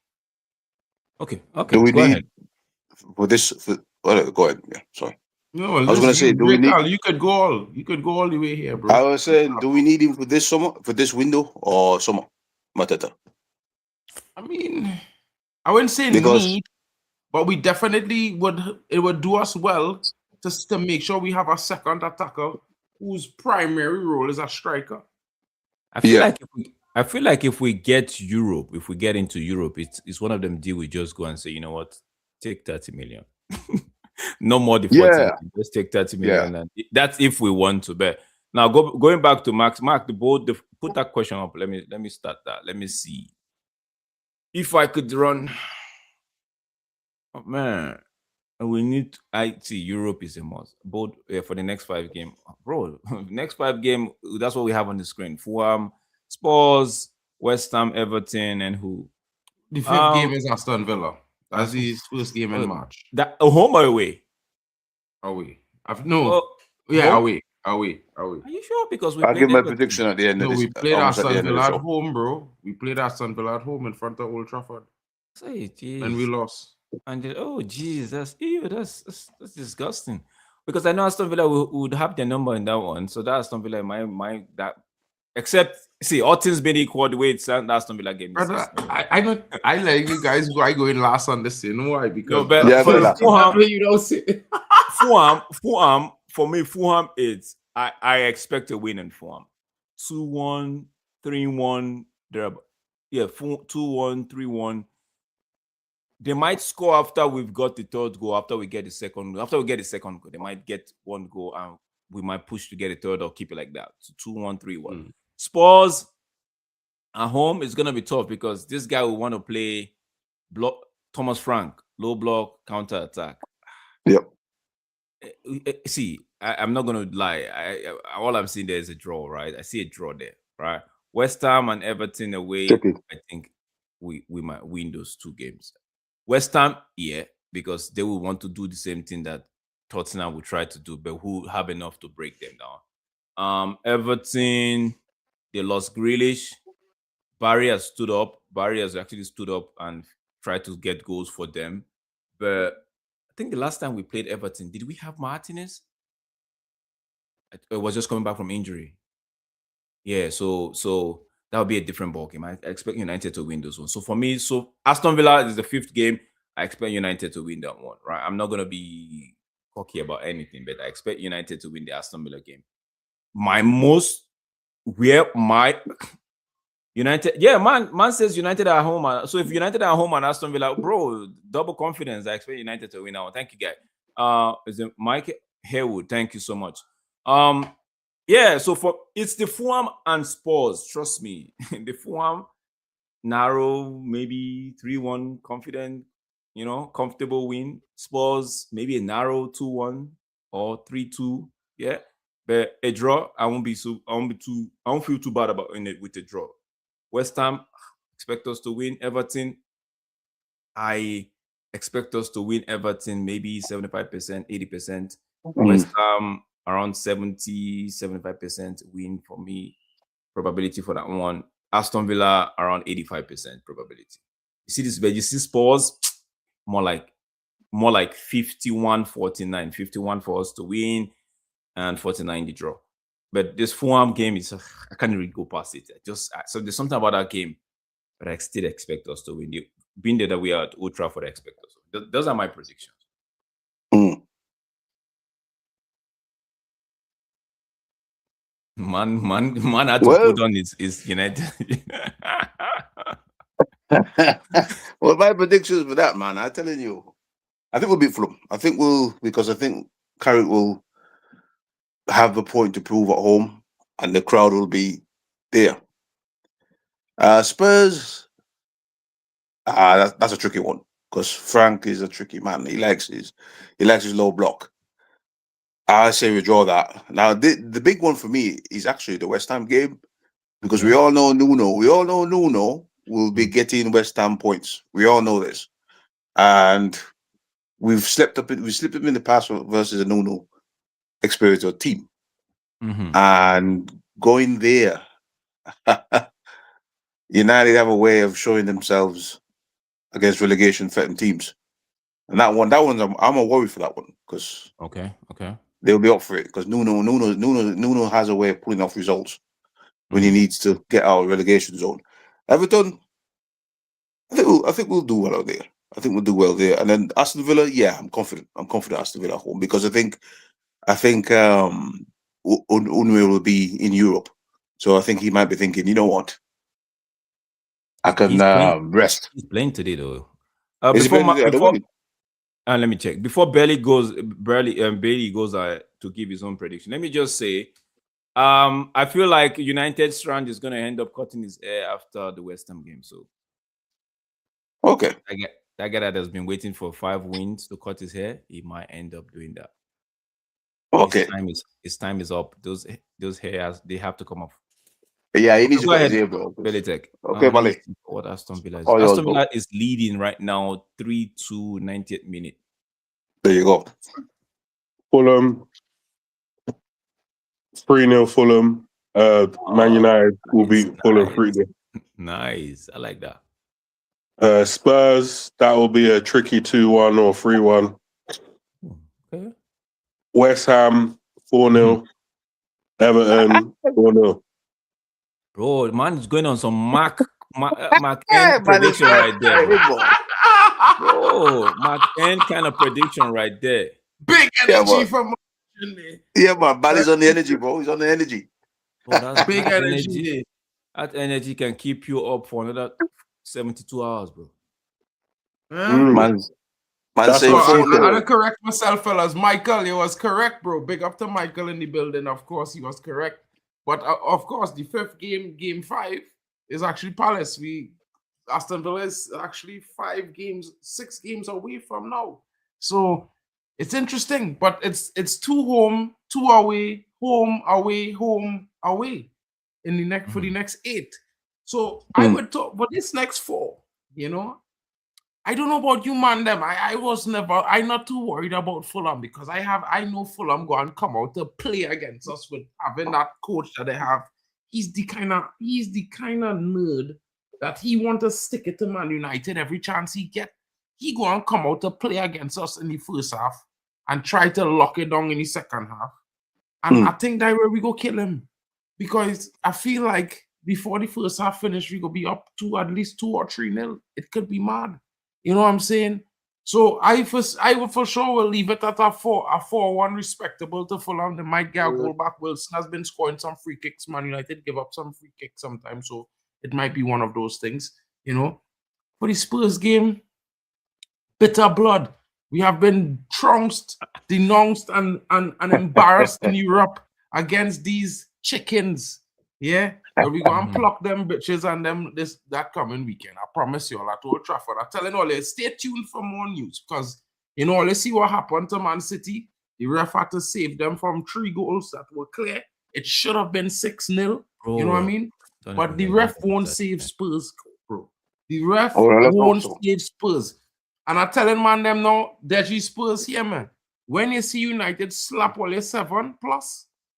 Okay. Do we go need ahead. for this? Go ahead. Yeah, sorry. No, I was going to say, do we need? You could go all the way here, bro. I was saying, do we need him for this summer, for this window, or summer? Mateta. I mean, I wouldn't say need, but we definitely would. It would do us well just to make sure we have a second attacker whose primary role is a striker. I feel like if we get Europe, if we get into Europe, it's one of them deal we just go and say, you know what, take 30 million. No more than 40. Let's take 30 million. And that's if we want to bet. Now going back to Mark, put that question up. Let me start that. Let me see. If I could run, oh man, I see Europe is a must. Both for the next 5 games, bro. Next 5 games, that's what we have on the screen. Fulham, Spurs, West Ham, Everton, and who? The 5th game is Aston Villa. That's his first game in March. That home or away? Away. Home? Away. Are you sure? Because I'll give my prediction at the end of this. We played Aston Villa at home, bro. We played Aston Villa at home in front of Old Trafford. And we lost. And that's disgusting. Because I know Aston Villa would have their number in that one. So that Aston Villa, except all things being equal, the way it's that Aston Villa game. Brother, I like you guys going last on this. You know why? Because you don't see Fulham, for me, Fulham is I expect a win in Fulham. 2-1, 3-1, 2-1, 3-1. They might score after we've got the 3rd goal, after we get the second goal. After we get the second goal, they might get 1 goal and we might push to get a 3rd or keep it like that. So 2-1, 3-1. Spurs at home is gonna be tough because this guy will want to play Thomas Frank, low block, counter attack. Yep. See, I'm not gonna lie. All I'm seeing there is a draw, right? I see a draw there, right? West Ham and Everton away. I think we might win those 2 games. West Ham, because they will want to do the same thing that Tottenham will try to do, but who have enough to break them down. Everton, they lost Grealish. Barry has actually stood up and tried to get goals for them. But I think the last time we played Everton, did we have Martinez? It was just coming back from injury. Yeah, so that would be a different ballgame. I expect United to win those ones. So for me, Aston Villa is the 5th game. I expect United to win that one, right? I'm not gonna be cocky about anything, but I expect United to win the Aston Villa game. My United, yeah, man says United at home. So if United at home and Aston Villa, bro, double confidence. I expect United to win now. Thank you, guy. Is it Mike Haywood? Thank you so much. Yeah, so it's the Fulham and Spurs. Trust me, the Fulham narrow, maybe 3-1, confident, comfortable win. Spurs maybe a narrow 2-1 or 3-2. Yeah, but a draw, I won't feel too bad about it with a draw. West Ham, expect us to win. Everton, I expect us to win. Everton, maybe 75%, 80%. West Ham, around 70-75% win for me. Probability for that one. Aston Villa, around 85% probability. You see this, but you see Spurs, more like 51-49. 51 for us to win and 49 the draw. But this Fulham game is, I can't really go past it. So there's something about that game, but I still expect us to win. Being there that we are at Old Trafford, I expect us. Those are my predictions. Man had to put on his United. Well, my predictions for that, man, I'm telling you, I think we'll beat Fulham. Because I think Carrick will have a point to prove at home, and the crowd will be there. Spurs, that's a tricky one because Frank is a tricky man. He likes his low block. I say we draw that. Now, the big one for me is actually the West Ham game because we all know Nuno will be getting West Ham points. We all know this, and we've slipped up in the past versus a Nuno experienced team, and going there. United have a way of showing themselves against relegation threatened teams, and that one, I'm a worry for that one because okay, they'll be up for it because Nuno has a way of pulling off results when he needs to get out of relegation zone. Everton, I think we'll do well out there. I think we'll do well there, and then Aston Villa, yeah, I'm confident Aston Villa at home because I think Unai will be in Europe, so I think he might be thinking, you know what. I can rest. He's playing today, though. Let me check. Before Bailey goes to give his own prediction, let me just say, I feel like United Strand is going to end up cutting his hair after the West Ham game. So, okay, that guy that has been waiting for 5 wins to cut his hair, he might end up doing that. Okay, his time is up. Those hairs, they have to come off. Yeah, he needs to cut his hair, bro. Belitech. Okay, Bali. What Aston Villa is? Aston Villa is leading right now, 3-2, 90th minute. There you go. Fulham, 3-0 Fulham. Man United will beat Fulham 3-0. Nice. I like that. Spurs, that will be a tricky 2-1 or 3-1. Okay. West Ham, 4-0. Everton, 4-0. Bro, man is going on some MarkN prediction right there. Bro, MarkN kind of prediction right there. Big energy from man. Bali's on the energy, bro. He's on the energy. Bro, that's big energy. That energy can keep you up for another 72 hours, bro. Man saying I gotta correct myself, fellas. Michael, you was correct, bro. Big up to Michael in the building. Of course, he was correct. But of course, the 5th game 5, is actually Palace. Aston Villa is actually 6 games away from now. So it's interesting, but it's 2 home, 2 away, home, away, home, away in the next for the next 8. So I would talk for this next 4, I don't know about you, man. I'm not too worried about Fulham because I know Fulham going to come out to play against us with having that coach that they have. He's the kind of nerd that he want to stick it to Man United every chance he get. He going to come out to play against us in the first half and try to lock it down in the second half. And I think that where we go kill him because I feel like before the first half finish, we go be up to at least 2 or 3-0. It could be mad. You know what I'm saying? So I would for sure will leave it at a 4-1 respectable to Fulham. They might get a goal back. Wilson has been scoring some free kicks. Man United give up some free kicks sometimes, so it might be one of those things, you know. For the Spurs game, bitter blood. We have been trounced, denounced, and embarrassed in Europe against these chickens. Yeah, but we gonna pluck them bitches and them that coming weekend. I promise you all at Old Trafford. I'm telling all you, stay tuned for more news because you know, let's see what happened to Man City. The ref had to save them from 3 goals that were clear. It should have been 6-0. You know what I mean? But the ref won't save Spurs, bro. The ref won't save Spurs. And I'm telling man them now, Deji Spurs here, man. When you see United slap all your 7+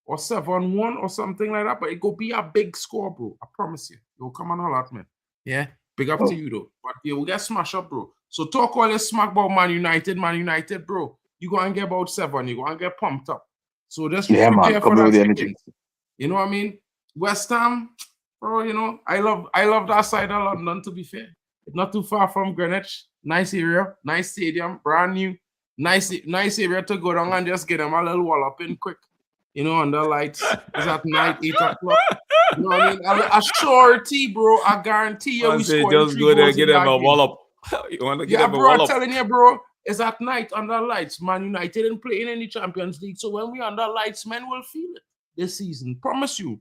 or 7-1 or something like that, but it go be a big score, bro. I promise you. You'll come on a lot, man. Yeah? Big up to you, though. But you will get smashed up, bro. So talk all this smack about Man United, bro. You go and get about 7. You go and get pumped up. So just prepare for that chicken. You know what I mean? West Ham, bro, you know, I love that side of London, to be fair. It's not too far from Greenwich. Nice area, nice stadium, brand new. Nice area to go down and just get them a little wallop in quick. You know, under lights. It's at night, 8 o'clock. You know what I mean? A surety, bro. I guarantee you we score. Just go there and get them a wallop. You want to get them a wallop? I'm telling you, bro. It's at night under lights. Man United didn't play in any Champions League. So when we under lights, men will feel it this season. Promise you.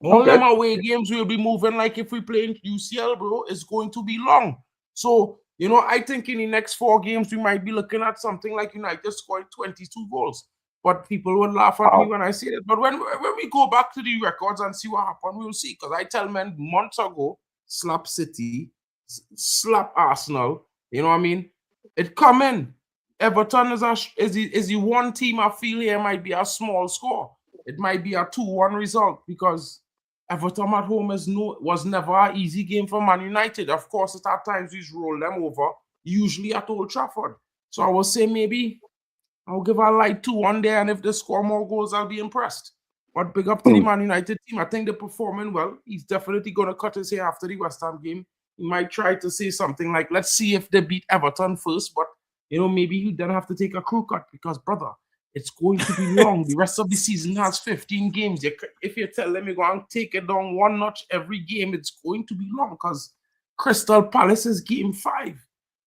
All them away games will be moving like if we play in UCL, bro. It's going to be long. So, you know, I think in the next 4 games, we might be looking at something like United scoring 22 goals. But people will laugh at me when I say that. But when we go back to the records and see what happened, we'll see. Because I tell men months ago, slap City, slap Arsenal. You know what I mean? It come in. Everton is the one team I feel here might be a small score. It might be a 2-1 result because Everton at home was never an easy game for Man United. Of course, at times we roll them over, usually at Old Trafford. So I will say maybe I'll give a light 2-1 there, and if they score more goals, I'll be impressed. But big up to the Man United team. I think they're performing well. He's definitely going to cut his hair after the West Ham game. He might try to say something like, let's see if they beat Everton first, but, you know, maybe he then have to take a crew cut because, brother, it's going to be long. The rest of the season has 15 games. If you tell them you're going to take it down 1 notch every game, it's going to be long because Crystal Palace is game 5.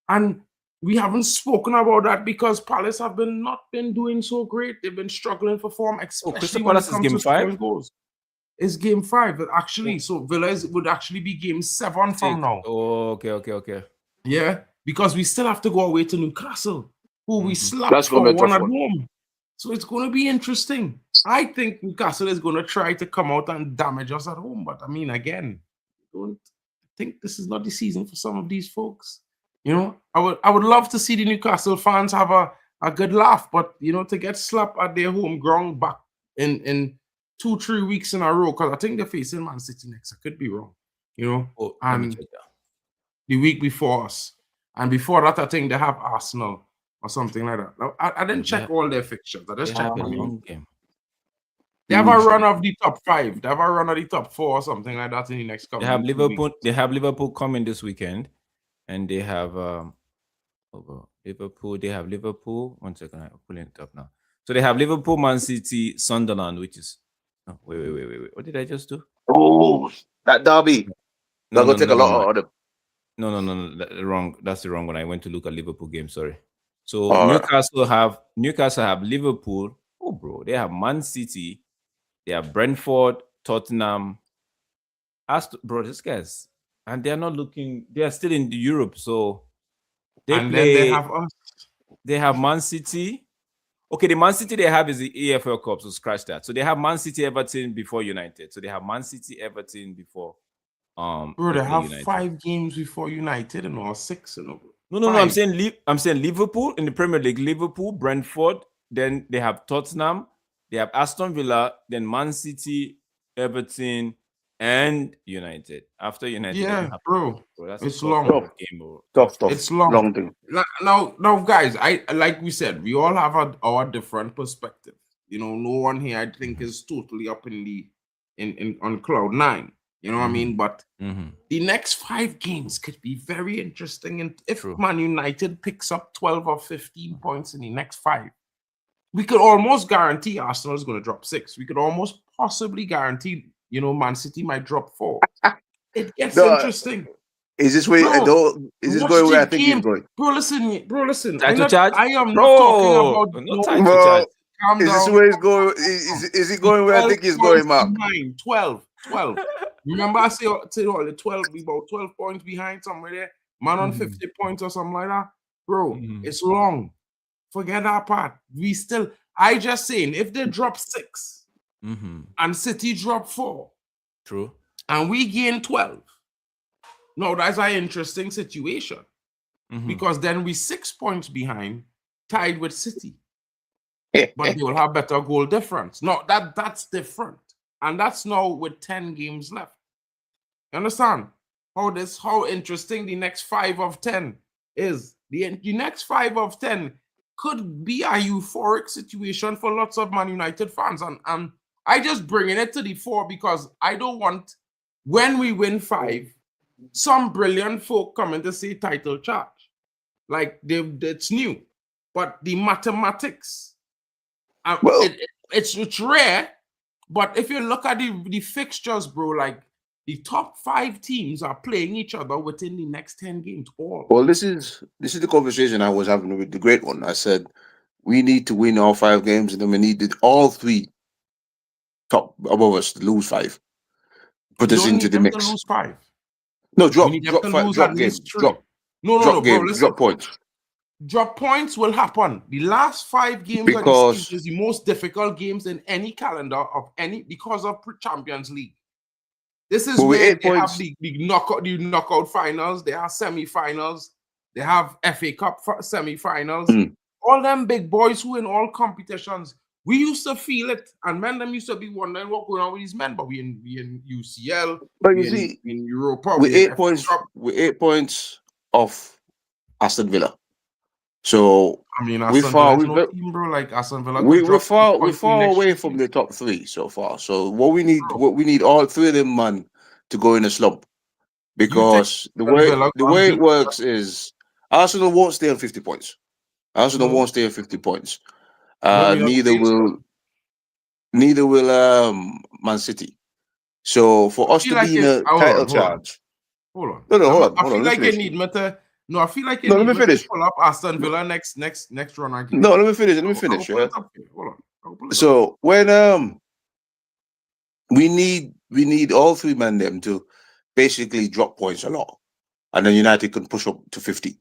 And we haven't spoken about that because Palace have not been doing so great. They've been struggling for form, especially when it comes to scoring goals. It's game 5, actually. So Villa would actually be game 7 from now. Oh, okay. Yeah, because we still have to go away to Newcastle, who we slapped for 1 at home. So it's going to be interesting. I think Newcastle is going to try to come out and damage us at home. But I mean, again, I think this is not the season for some of these folks. You know, I would love to see the Newcastle fans have a good laugh. But, you know, to get slapped at their home ground back in 2-3 weeks in a row, because I think they're facing Man City next. I could be wrong. You know, and the week before us. And before that, I think they have Arsenal or something like that. Now, I didn't check all their fixtures. I just checked one game. They have a run of the top 5. They have a run of the top 4 or something like that in the next couple. They have Liverpool. They have Liverpool coming this weekend, and they have Liverpool. They have Liverpool. 1 second, I'm pulling it up now. So they have Liverpool, Man City, Sunderland, which is. Oh, wait. What did I just do? Oh, that derby. They're gonna take a lot out of them. No. Wrong. That's the wrong one. I went to look at Liverpool game. Sorry. So Newcastle have Liverpool. Oh, bro, they have Man City, they have Brentford, Tottenham. Bro, these guys, and they are not looking. They are still in the Europe, so then they have us. They have Man City. Okay, the Man City they have is the EFL Cup, so scratch that. So they have Man City, Everton before United. So they have Man City, Everton before. Bro, they have United. 5 games before United and all 6 and over. No. I'm saying Liverpool in the Premier League. Liverpool, Brentford. Then they have Tottenham. They have Aston Villa. Then Man City, Everton, and United. After United, yeah, bro. That's it's long. Game, bro. Tough. It's long thing. Now, guys. Like we said, we all have our different perspective. You know, no one here I think is totally up in on cloud 9. You know what I mean? But Mm-hmm. the next 5 games could be very interesting. And if True. Man United picks up 12 or 15 points in the next 5, we could almost guarantee Arsenal is going to drop 6. We could almost possibly guarantee, Man City might drop 4. It gets No, interesting. is this where is this Watch going where I the think game. he's going? Bro, listen. Title charge? I am not Bro, talking about no title Bro, charge. calm is this down. where he's going? Is he going where I think he's going, Mark? 12. Remember I say the 12, we about 12 points behind somewhere there. Man on 50 points or something like that. Bro, it's long. Forget that part. I just saying, if they drop 6 and City drop 4, True. and we gain 12, no, that's an interesting situation. Because then we 6 points behind, tied with City. But they will have better goal difference. No, that's different. And that's now with 10 games left. You understand? How interesting the next 5 of 10 is. The next 5 of 10 could be a euphoric situation for lots of Man United fans. And I just bringing it to the fore because I don't want, when we win 5, some brilliant folk coming to say title charge. Like, it's new. But the mathematics, it's rare. But if you look at the fixtures, bro, like, the top 5 teams are playing each other within the next 10 games. Well, this is the conversation I was having with the great one. I said, we need to win all 5 games, and then we needed all 3 top above us to lose 5. Put us into the mix. To lose 5. No, drop 5, drop games. Drop games, bro, drop points. Drop points will happen. The last 5 games Because of the season is the most difficult games in any calendar of any because of Champions League. This is where they have the knockout finals, they have semi-finals, they have FA Cup semi-finals. All them big boys who in all competitions, we used to feel it, and men them used to be wondering what going on with these men. But we in UCL, but you see, in Europa, with 8 points off Aston Villa. So I mean, we're far away from the top 3 so far. So what we need all 3 of them man to go in a slump, because the way it works is Arsenal won't stay on 50 points. Arsenal won't stay on 50 points. Neither will Man City. So for us to be in a title charge, hold on. Hold on. I feel like you need me to. No, I feel like you let me finish. Pull up Aston Villa next run. No, let me finish. Yeah. Hold on. So when we need all 3 men them to basically drop points a lot, and then United can push up to 50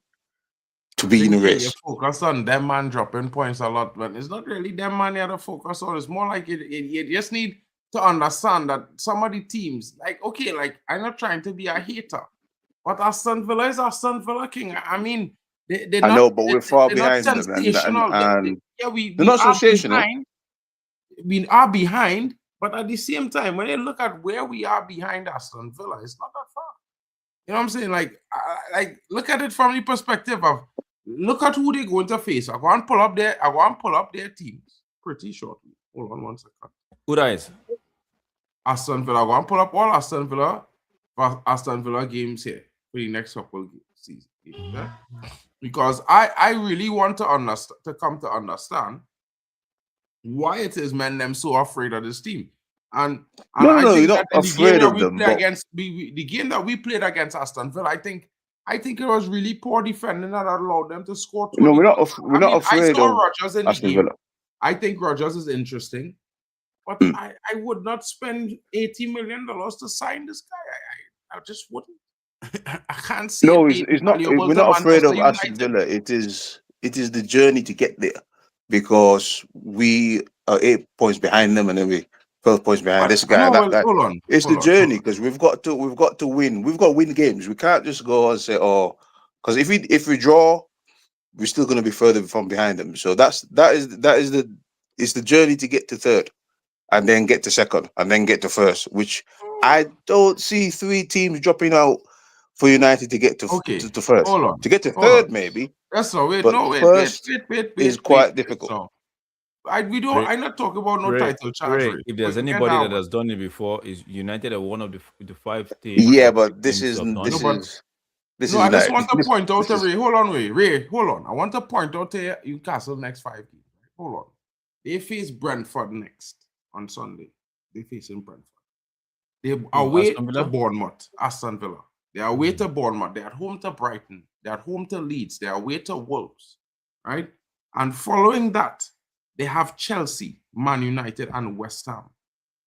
to be in the race. You focus on them man dropping points a lot, but it's not really them man you have to focus on. It's more like you just need to understand that some of the teams, I'm not trying to be a hater, but Aston Villa is Aston Villa king. I mean, they're not, I know, but we're far behind them, and they're not sensational. We are behind, but at the same time, when you look at where we are behind Aston Villa, it's not that far. You know what I'm saying? Like look at it from the perspective of look at who they're going to face. I go and pull up their teams pretty shortly. Hold on 1 second. Who dies? Aston Villa. I go and pull up all Aston Villa games here for the next couple of seasons. Yeah? Because I really want to come to understand why it is men them so afraid of this team. And you're not afraid of them. The game that we played against Aston Villa, I think it was really poor defending that allowed them to score 20. No, we're not afraid of Rodgers in Aston the game. Villa. I think Rodgers is interesting, but I would not spend $80 million to sign this guy. I just wouldn't. I can't see. No, it's not. We're not afraid of Aston Villa. It is the journey to get there, because we are 8 points behind them, and then we 12 points behind this guy. Hold on. It's the journey, because we've got to win. We've got to win games. We can't just go and say, because if we draw, we're still going to be further from behind them. So it's the journey to get to 3rd, and then get to 2nd, and then get to 1st. Which I don't see 3 teams dropping out for United to get to 1st. Hold on. To get to 3rd, maybe. That's no wait. But No wait. First Wait. is quite difficult. So, I'm not talking about no title charge rate. If there's Forget anybody that one. has done it before, is United are one of the 5 teams. Yeah, that but this seems is to have done this it. is this No, is I just like want to point out to this is- Ray. Hold on, Ray. Hold on. I want to point out to Newcastle next 5 games. Hold on. They face Brentford next on Sunday. They facing Brentford. They away Aston to Villa? Bournemouth, Aston Villa. They are away to Bournemouth. They're at home to Brighton. They're at home to Leeds. They're away to Wolves. Right? And following that, they have Chelsea, Man United, and West Ham.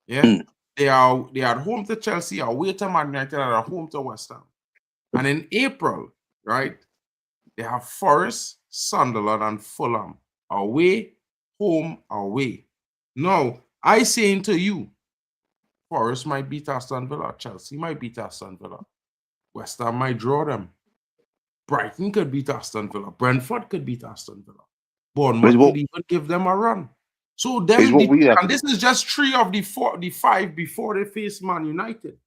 Yeah. They are at home to Chelsea, away to Man United, and at home to West Ham. And in April, right, they have Forest, Sunderland, and Fulham. Away, home, away. Now, I saying to you, Forest might beat Aston Villa. Chelsea might beat Aston Villa. West Ham might draw them. Brighton could beat Aston Villa. Brentford could beat Aston Villa. Bournemouth could even give them a run. So this is just 3 of the 5 before they face Man United.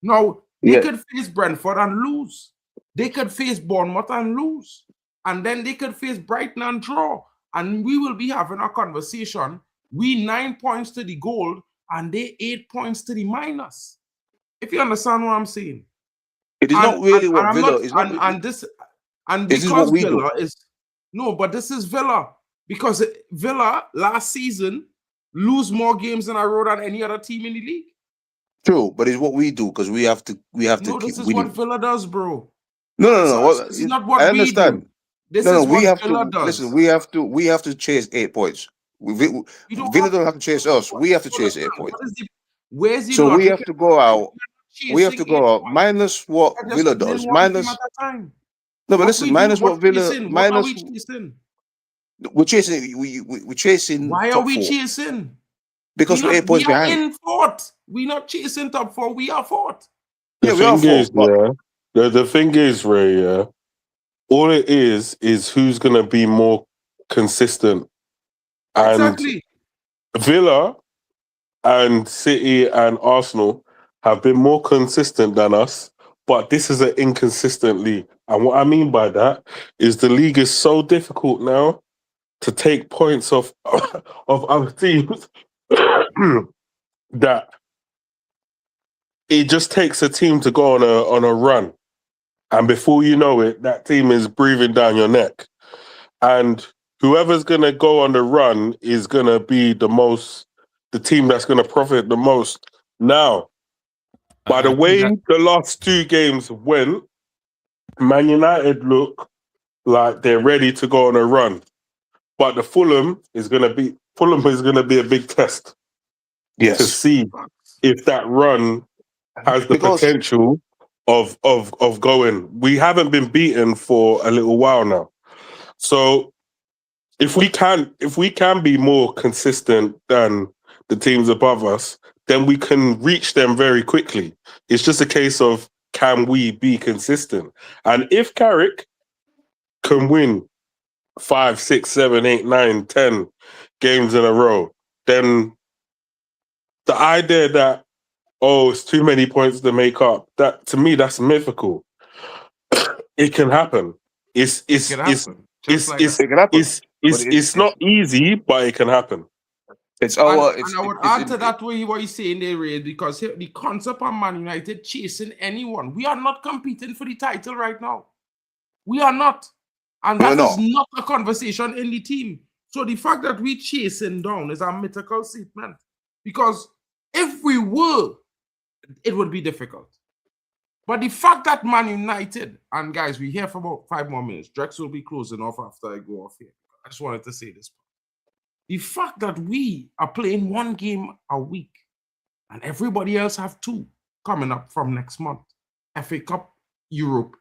Now, they could face Brentford and lose. They could face Bournemouth and lose. And then they could face Brighton and draw. And we will be having a conversation. We 9 points to the goal and they 8 points to the minus. If you understand what I'm saying. It is not really what Villa is. This is what we Villa do. But this is Villa. Because Villa last season lose more games in a row than any other team in the league. True, but it's what we do because we have to No, keep this is winning. what Villa does, bro. No. This is not what I understand. we do. This is we what have Villa to does. listen. We have to chase 8 points. Villa don't have to chase us. We have to chase 8 points. Where's the so logic? we have to go out. We have to go out minus what Villa does. Minus. No, but listen. Minus what Villa. Minus. We're chasing. We're chasing. Why are we chasing? Because we're 8 points behind. We are in 4th. We're not chasing top 4. We are 4th. The thing is, Ray, all it is who's going to be more consistent. Exactly. And Villa and City and Arsenal have been more consistent than us, but this is an inconsistent league. And what I mean by that is the league is so difficult now to take points off of other teams that it just takes a team to go on a run. And before you know it, that team is breathing down your neck. And whoever's going to go on the run is going to be the team that's going to profit the most. Now, by the way the last 2 games went, Man United look like they're ready to go on a run. But the Fulham is going to be a big test. Yes. To see if that run has the potential of going. We haven't been beaten for a little while now. So if we can be more consistent than the teams above us, then we can reach them very quickly. It's just a case of, can we be consistent? And if Carrick can win 5, 6, 7, 8, 9, 10 games in a row, then the idea that, it's too many points to make up, that to me, that's mythical. It can happen. It's not easy, but it can happen. I would add to that what you're saying there, Ray, because the concept of Man United chasing anyone, we are not competing for the title right now. We are not. And that is not a conversation in the team. So the fact that we're chasing down is a mythical statement. Because if we were, it would be difficult. But the fact that Man United, and guys, we're here for about 5 more minutes. Drex will be closing off after I go off here. I just wanted to say this. The fact that we are playing 1 game a week and everybody else have 2 coming up from next month. FA Cup, Europe.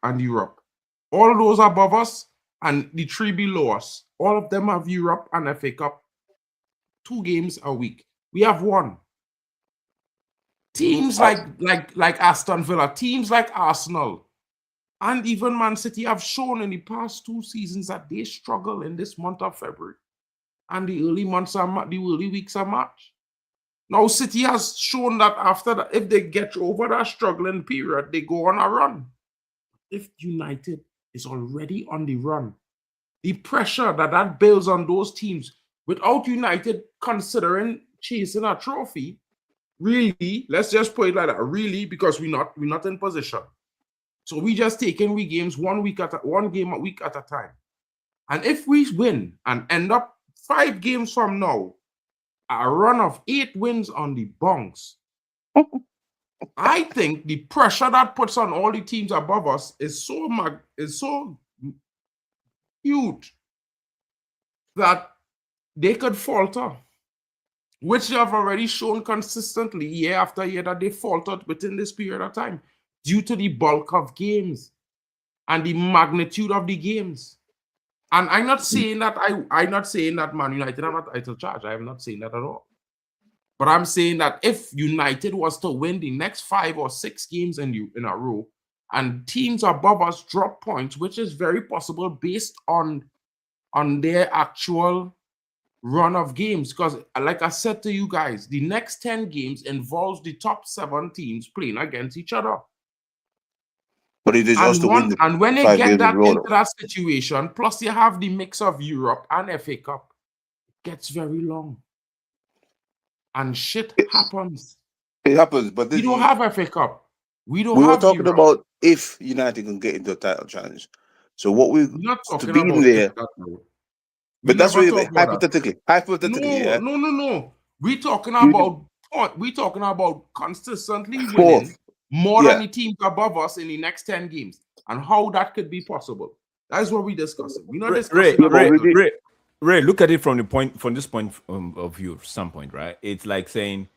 All those above us and the 3 below us, all of them have Europe and FA Cup. 2 games a week. We have 1. Teams like Aston Villa, teams like Arsenal, and even Man City have shown in the past 2 seasons that they struggle in this month of February and the early weeks of March. Now, City has shown that after that, if they get over that struggling period, they go on a run. If United is already on the run, the pressure that builds on those teams, without United considering chasing a trophy, really, let's just put it like that, really, because we're not in position. So we just taking games one game a week at a time. And if we win and end up 5 games from now, a run of 8 wins on the bunks, I think the pressure that puts on all the teams above us is so huge that they could falter, which they have already shown consistently year after year that they faltered within this period of time due to the bulk of games and the magnitude of the games. And I'm not saying that I'm not saying that Man United are not title charge. I am not saying that at all. But I'm saying that if United was to win the next 5 or 6 games in a row, and teams above us drop points, which is very possible based on their actual run of games, because like I said to you guys, the next 10 games involves the top 7 teams playing against each other. But it is also win the and when you 5 get games that in a row, into that situation, plus you have the mix of Europe and FA Cup, it gets very long. And shit happens. It happens, but We don't have FA Cup. We we were have talking Europe. about if United can get into a title challenge. So what We're not to talking be about in there, that, no. but that's never really talk about that. hypothetically, yeah. No. We're talking about consistently winning Fourth. more Yeah. than the teams above us in the next 10 games and how that could be possible. That's what we're discussing. We're not discussing Ray, look at it from this point of view standpoint, right? It's like saying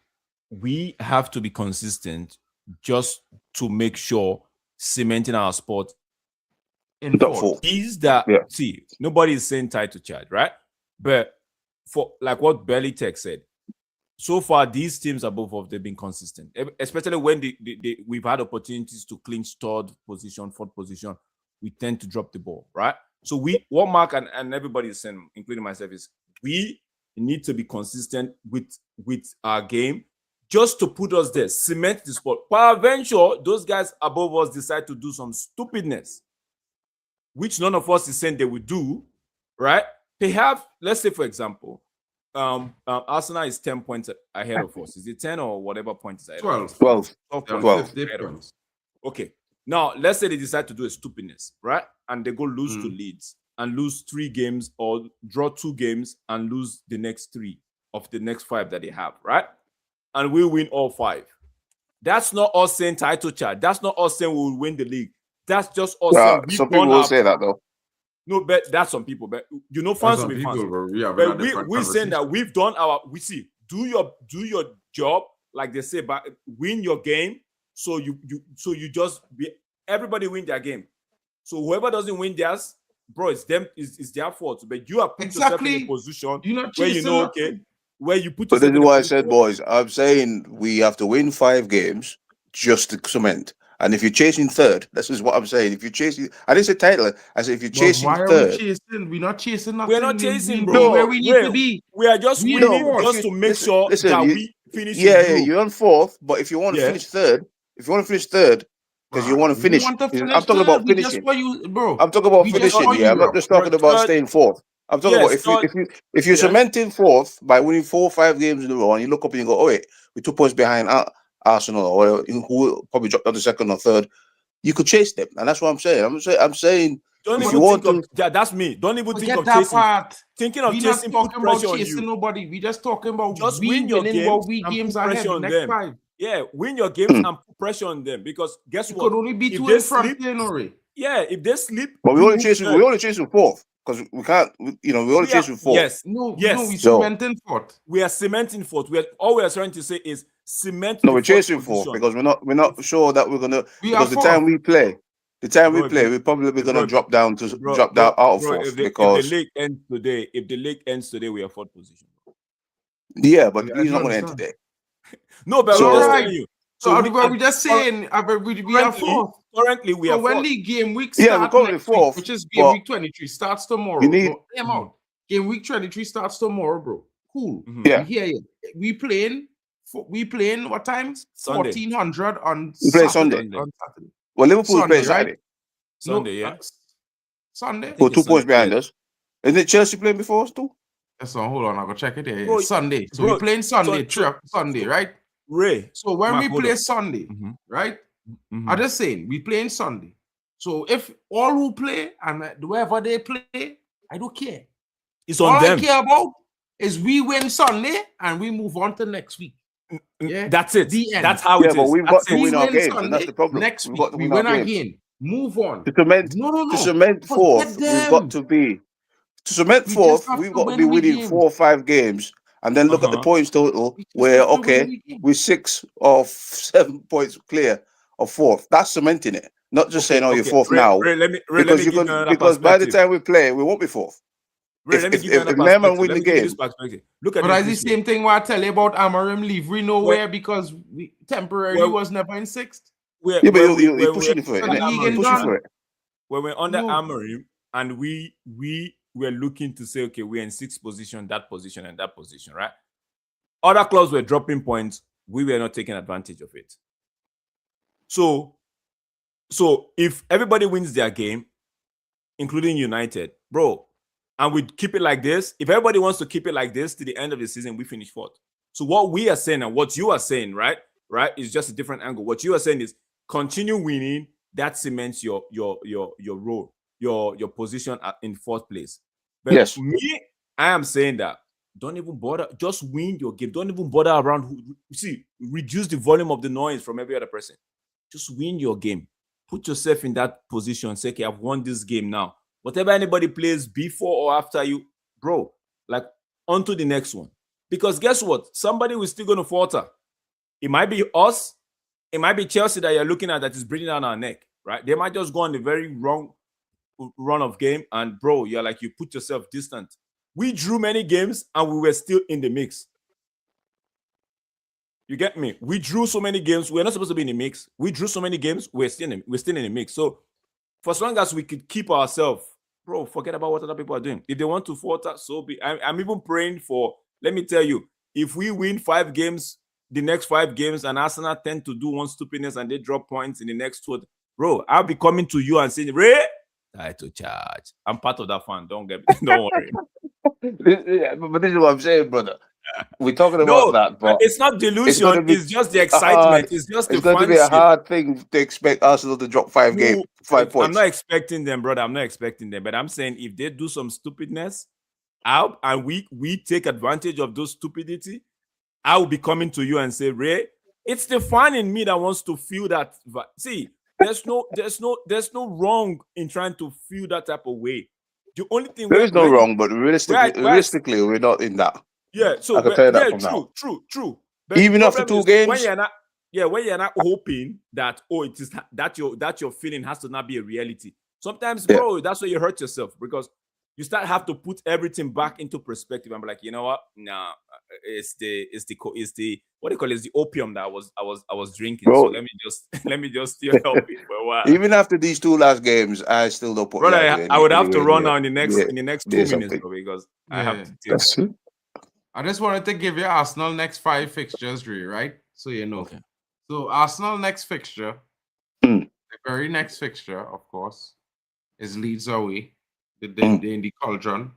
we have to be consistent just to make sure cementing our sport in fourth. Is that see, nobody is saying title charge, right? But for like what Belly Tech said, so far these teams above us, they've been consistent, especially when we've had opportunities to clinch 3rd position, 4th position. We tend to drop the ball, right? So what Mark and everybody is saying, including myself, is we need to be consistent with our game just to put us there, cement the spot. But eventually, those guys above us decide to do some stupidness, which none of us is saying they will do, right? They have, let's say, for example, Arsenal is 10 points ahead of us. Is it 10 or whatever points? 12 points. Okay. Now, let's say they decide to do a stupidness, right? And they go lose to Leeds and lose 3 games or draw 2 games and lose the next 3 of the next 5 that they have, right? And we win all 5. That's not us saying title charge. That's not us saying we will win the league. That's just us saying some people will say that, though. No, but that's some people. But fans will be fans. But we're saying that we've done our. We see do your job, like they say, but win your game. So you just be everybody win their game. So whoever doesn't win theirs, bro, it's their fault. But you are put yourself in a position where where you put. But this is why I said, boys. I'm saying we have to win 5 games just to cement. And if you're chasing 3rd, this is what I'm saying. If you're chasing, I didn't say title. I said if you're chasing 3rd, we're not chasing nothing. We're not chasing, bro. Where we need to be. We are just winning just to make sure that we finish. Yeah, you're on 4th. But if you want to finish 3rd, because you want to finish, I'm talking about finishing. I'm talking about finishing. Yeah, I'm not just talking about staying 4th. I'm talking about if you're cementing 4th by winning 4 or 5 games in a row, and you look up and you go, oh wait, we're 2 points behind Arsenal or whatever, who will probably drop down to 2nd or 3rd, you could chase them, and that's what I'm saying. I'm saying don't if even you want think to, of, that's me. Don't even think of that chasing. Part. Thinking of chasing, put pressure on you. Nobody. We just talking about just win your games ahead. The next 5. Yeah, win your games and put pressure on them, because guess what? Could only be 2 in front. If they sleep, but we only chasing 4th. Because we can't, we only chasing 4th. Yes, we cementing 4th. We are cementing 4th. All we are trying to say is cement. No, we're chasing 4th because we're not sure that we're gonna. Because the time we play, we're probably gonna drop down out of 4th. Because if the league ends today, we are 4th position. Yeah, but he's not gonna end today. No, but I'm just telling you. So we're just saying, we are 4th. Currently, we are 4th. When the game week starts, we're currently 4th, which is game week 23, starts tomorrow. Game week 23 starts tomorrow, bro. Cool. Yeah. We playing what time? Sunday. 1400 on we play Sunday. On Saturday. Well, Liverpool Sunday, plays Friday. Sunday, yeah. Sunday. Well, 2 points behind us. Isn't it Chelsea playing before us too? So hold on, I'll go check it here. Bro, It's Sunday. So bro, we're playing Sunday, Sunday, right? Ray. So when Mark, we hold play on. Sunday, Mhm. right? Mhm. I'm just saying, we playing Sunday. So if all who play and whoever they play, I don't care. It's All on I them. care about is we win Sunday and we move on to next week. Yeah, That's it. The end. That's how it but is. we've That's got to it. win our win games, and Sunday, that's the problem. next We've week got to we win our win games. again. Move on. To cement Forget fourth, we've got them. to be to cement We fourth. just have We've to got to win be the winning games. 4 or 5 games, and then look at the points total. We just Where have to win okay, the games. we're 6 or 7 points clear of fourth. That's cementing it. Not just saying, "Oh, you're fourth Ray, now," Ray, let me because you give you can. another Because by the perspective. time we play, we won't be fourth. Ray, let me give you another If Neymar perspective. win Let the me give you game, this perspective. Look at But that's the this. same thing what I tell you about Amarim leave. We nowhere because we temporarily was never in sixth. yeah, but you're pushing for it. And Innit? he You're get pushing done. for it. When we're under No. Amarim and we were looking to say, okay, we're in 6th position, that position, and that position, right? Other clubs were dropping points. We were not taking advantage of it. So if everybody wins their game, including United, bro, and we keep it like this, if everybody wants to keep it like this to the end of the season, we finish fourth. So what we are saying and what you are saying, right, is just a different angle. What you are saying is continue winning. That cements your role, your position in 4th place. But Yes. me, I am saying that don't even bother. Just win your game. Don't even bother around. See, reduce the volume of the noise from every other person. Just win your game. Put yourself in that position. Say, okay, I've won this game now. Whatever anybody plays before or after you, bro, like on to the next one. Because guess what? Somebody was still going to falter. It might be us. It might be Chelsea that you're looking at that is breathing down our neck, right? They might just go on the very wrong run of game. And bro, you're like, you put yourself distant. We drew many games and we were still in the mix. You get me? We drew so many games. We're not supposed to be in the mix. We drew so many games. We're still in the mix. So for as long as we could keep ourselves, bro, forget about what other people are doing. If they want to falter, so be. I'm even praying for, let me tell you, if we win 5 games, the next 5 games, and Arsenal tend to do one stupidness and they drop points in the next 2, bro, I'll be coming to you and saying, Ray, title charge. I'm part of that fan. Don't worry. But this is what I'm saying, brother. We're talking about that, but it's not delusion. It's just the excitement. It's just the it's going to be a hard thing to expect Arsenal to drop 5 points. I'm not expecting them, brother. I'm not expecting them. But I'm saying if they do some stupidness out and we take advantage of those stupidity, I will be coming to you and say, Ray, it's the fan in me that wants to feel that. See, there's no wrong in trying to feel that type of way. The only thing there is no wrong, but realistically, we're not in that. Yeah, so I can tell you that from now. True. But even after 2 games, when you're not hoping that it is that your feeling has to not be a reality. Sometimes, bro, that's where you hurt yourself because you have to put everything back into perspective and be like, you know what? Nah, it's the what do you call it? It's the opium that I was drinking. Bro, so let me just still help it for a while. Even after these 2 last games, I still don't put. Brother, I would have to run now in the next 2 minutes, bro, because I have to take. That's true. I just wanted to give you Arsenal next 5 fixtures, right? So you know. Okay. So Arsenal next fixture, the very next fixture, of course, is Leeds away. In the cauldron,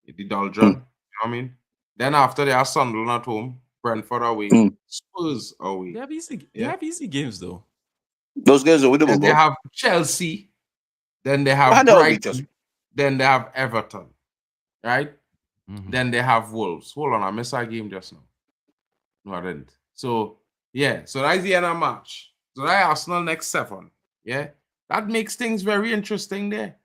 the doldrum. You know what I mean? Then after they are Sunderland at home, Brentford away, Spurs away. They have easy games though. Those games are winnable. Then they have Chelsea. Then they have Brighton. Then they have Everton. Right? Mm-hmm. Then they have Wolves. Hold on, I missed our game just now. No, I didn't. So yeah, so that's the end of March. So that Arsenal next 7. Yeah, that makes things very interesting there.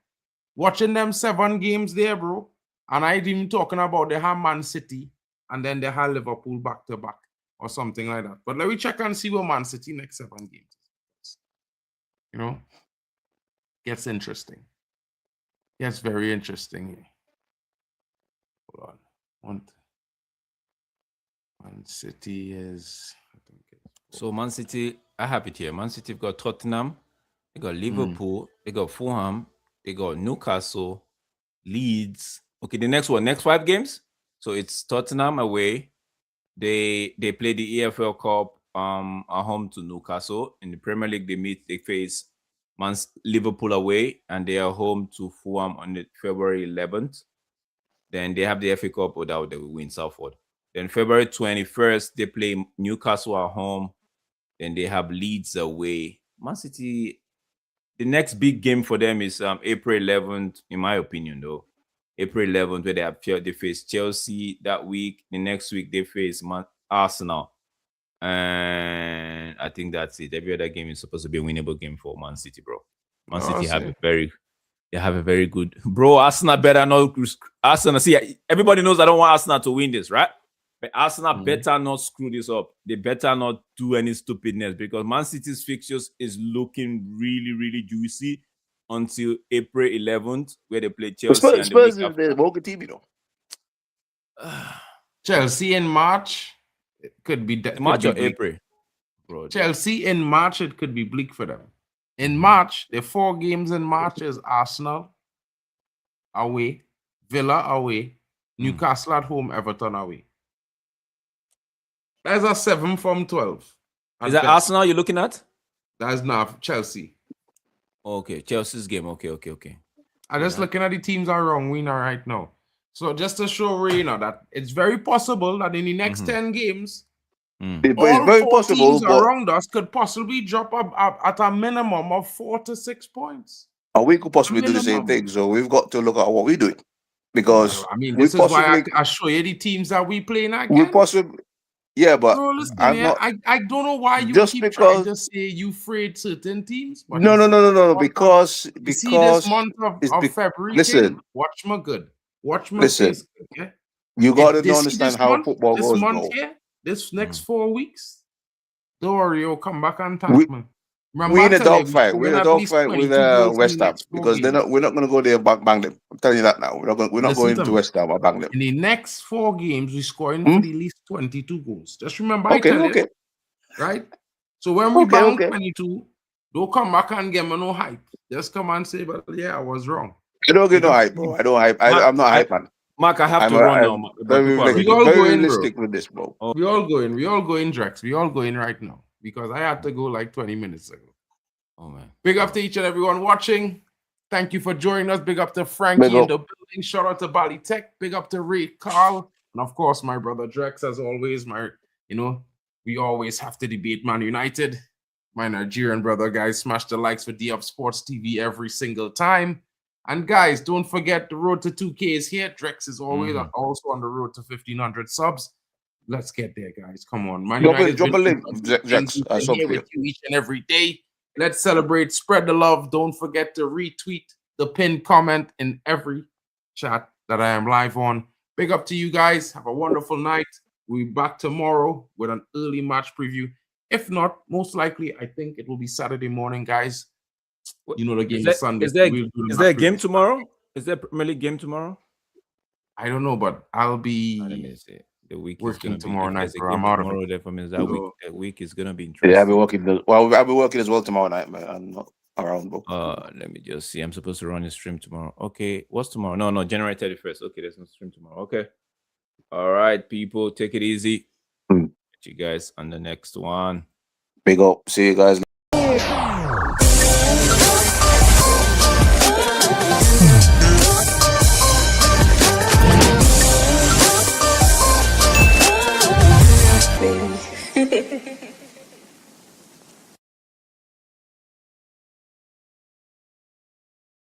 Watching them 7 games there, bro. And I ain't even talking about they have Man City and then they have Liverpool back to back or something like that. But let me check and see what Man City next 7 games. You know, gets interesting. Gets very interesting here. Hold on. Man City is. So Man City, I have it here. Man City have got Tottenham, they got Liverpool, they got Fulham, they got Newcastle, Leeds. Okay, the next 5 games. So it's Tottenham away. They play the EFL Cup at home to Newcastle. In the Premier League, they face Liverpool away, and they are home to Fulham on the February 11th. Then they have the FA Cup, or that they will win Salford. Then February 21st, they play Newcastle at home. Then they have Leeds away. Man City, the next big game for them is April 11th, in my opinion, though. April 11th, where they face Chelsea that week. The next week, they face Arsenal. And I think that's it. Every other game is supposed to be a winnable game for Man City, bro. Man City have a very good, bro. Arsenal better not. Arsenal, see, everybody knows I don't want Arsenal to win this, right? But Arsenal better not screw this up. They better not do any stupidness, because Man City's fixtures is looking really, really juicy until April 11th, where they play Chelsea. Spurs is the Morgan team, you know. Chelsea in March, it could be March or April, bro. Chelsea in March, it could be bleak for them. In March, the 4 games in March is Arsenal away, Villa away, Newcastle at home, Everton away. That's a 7 from 12. Is that Arsenal you're looking at? That's not Chelsea. Okay, Chelsea's game. Okay. I'm just looking at the teams are wrong winner right now. So just to show Reina that it's very possible that in the next 10 games, It's all very 4 possible, teams but around us could possibly drop up at a minimum of 4 to 6 points. and we could possibly do the same thing. So we've got to look at what we're doing, because I mean, we this is why possibly- I show you the teams that we playing we against. possibly, yeah, but Bro, listen, I'm yeah, not. I don't know why you Just keep trying because- to say you afraid certain teams. But No, you see because you see this month it's of be- February. listen. King, watch my good. Watch my Listen, face. Okay? you got to This- see understand this how month- football this goes, month bro. here, this next 4 weeks. Don't worry, you'll come back and thank We- me. We're in a dogfight. We're in a at least dogfight with 22 goals in West the Ham, next 4 because games. we're not going to go there and bang them. I'm telling you that now. We're not Listen going to to me. West Ham and bang them. In the next 4 games, we're scoring for at least 22 goals. Just remember, I Okay, tell you, okay. right? So when we Okay, bang okay. 22, don't come back and get me no hype. Just come and say, but yeah, I was wrong. I don't get no hype, bro. I don't hype. I'm not hype, man. Mark, I have I'm to run now. but very, people are ready. We all very go in, realistic with this, bro. We all going, Drex. We all going right now because I had to go like 20 minutes ago. Oh man. Big up to each and everyone watching. Thank you for joining us. Big up to Frankie Big in up. the building. Shout out to Bali Tech. Big up to Ray Carl. And of course, my brother Drex, as always. We always have to debate Man United. My Nigerian brother, guys, smash the likes for D Up Sports TV every single time. And guys, don't forget the road to 2K is here. Drex is always also on the road to 1,500 subs. Let's get there, guys. Come on. Man Drop United's a been link, doing Drex. I sub here for you. with you each and every day. Let's celebrate, spread the love. Don't forget to retweet the pinned comment in every chat that I am live on. Big up to you guys. Have a wonderful night. We'll be back tomorrow with an early match preview. If not, most likely, I think it will be Saturday morning, guys. You know the game is Sunday. Is there, We'll do the is there a match game preview. tomorrow? Is there a Premier League game tomorrow? I don't know, but I'll Let me be see. The week working is gonna tomorrow be, night, if there's a bro. game I'm out of tomorrow, it. therefore means that So- week is gonna be interesting. Yeah, I'll be working. I'll be working as well tomorrow night, man. I'm not around, bro. Let me just see. I'm supposed to run a stream tomorrow. Okay, what's tomorrow? No, January 31st. Okay, there's no stream tomorrow. Okay. All right, people, take it easy. Mm. Catch you guys on the next one. Big up. See you guys. Baby.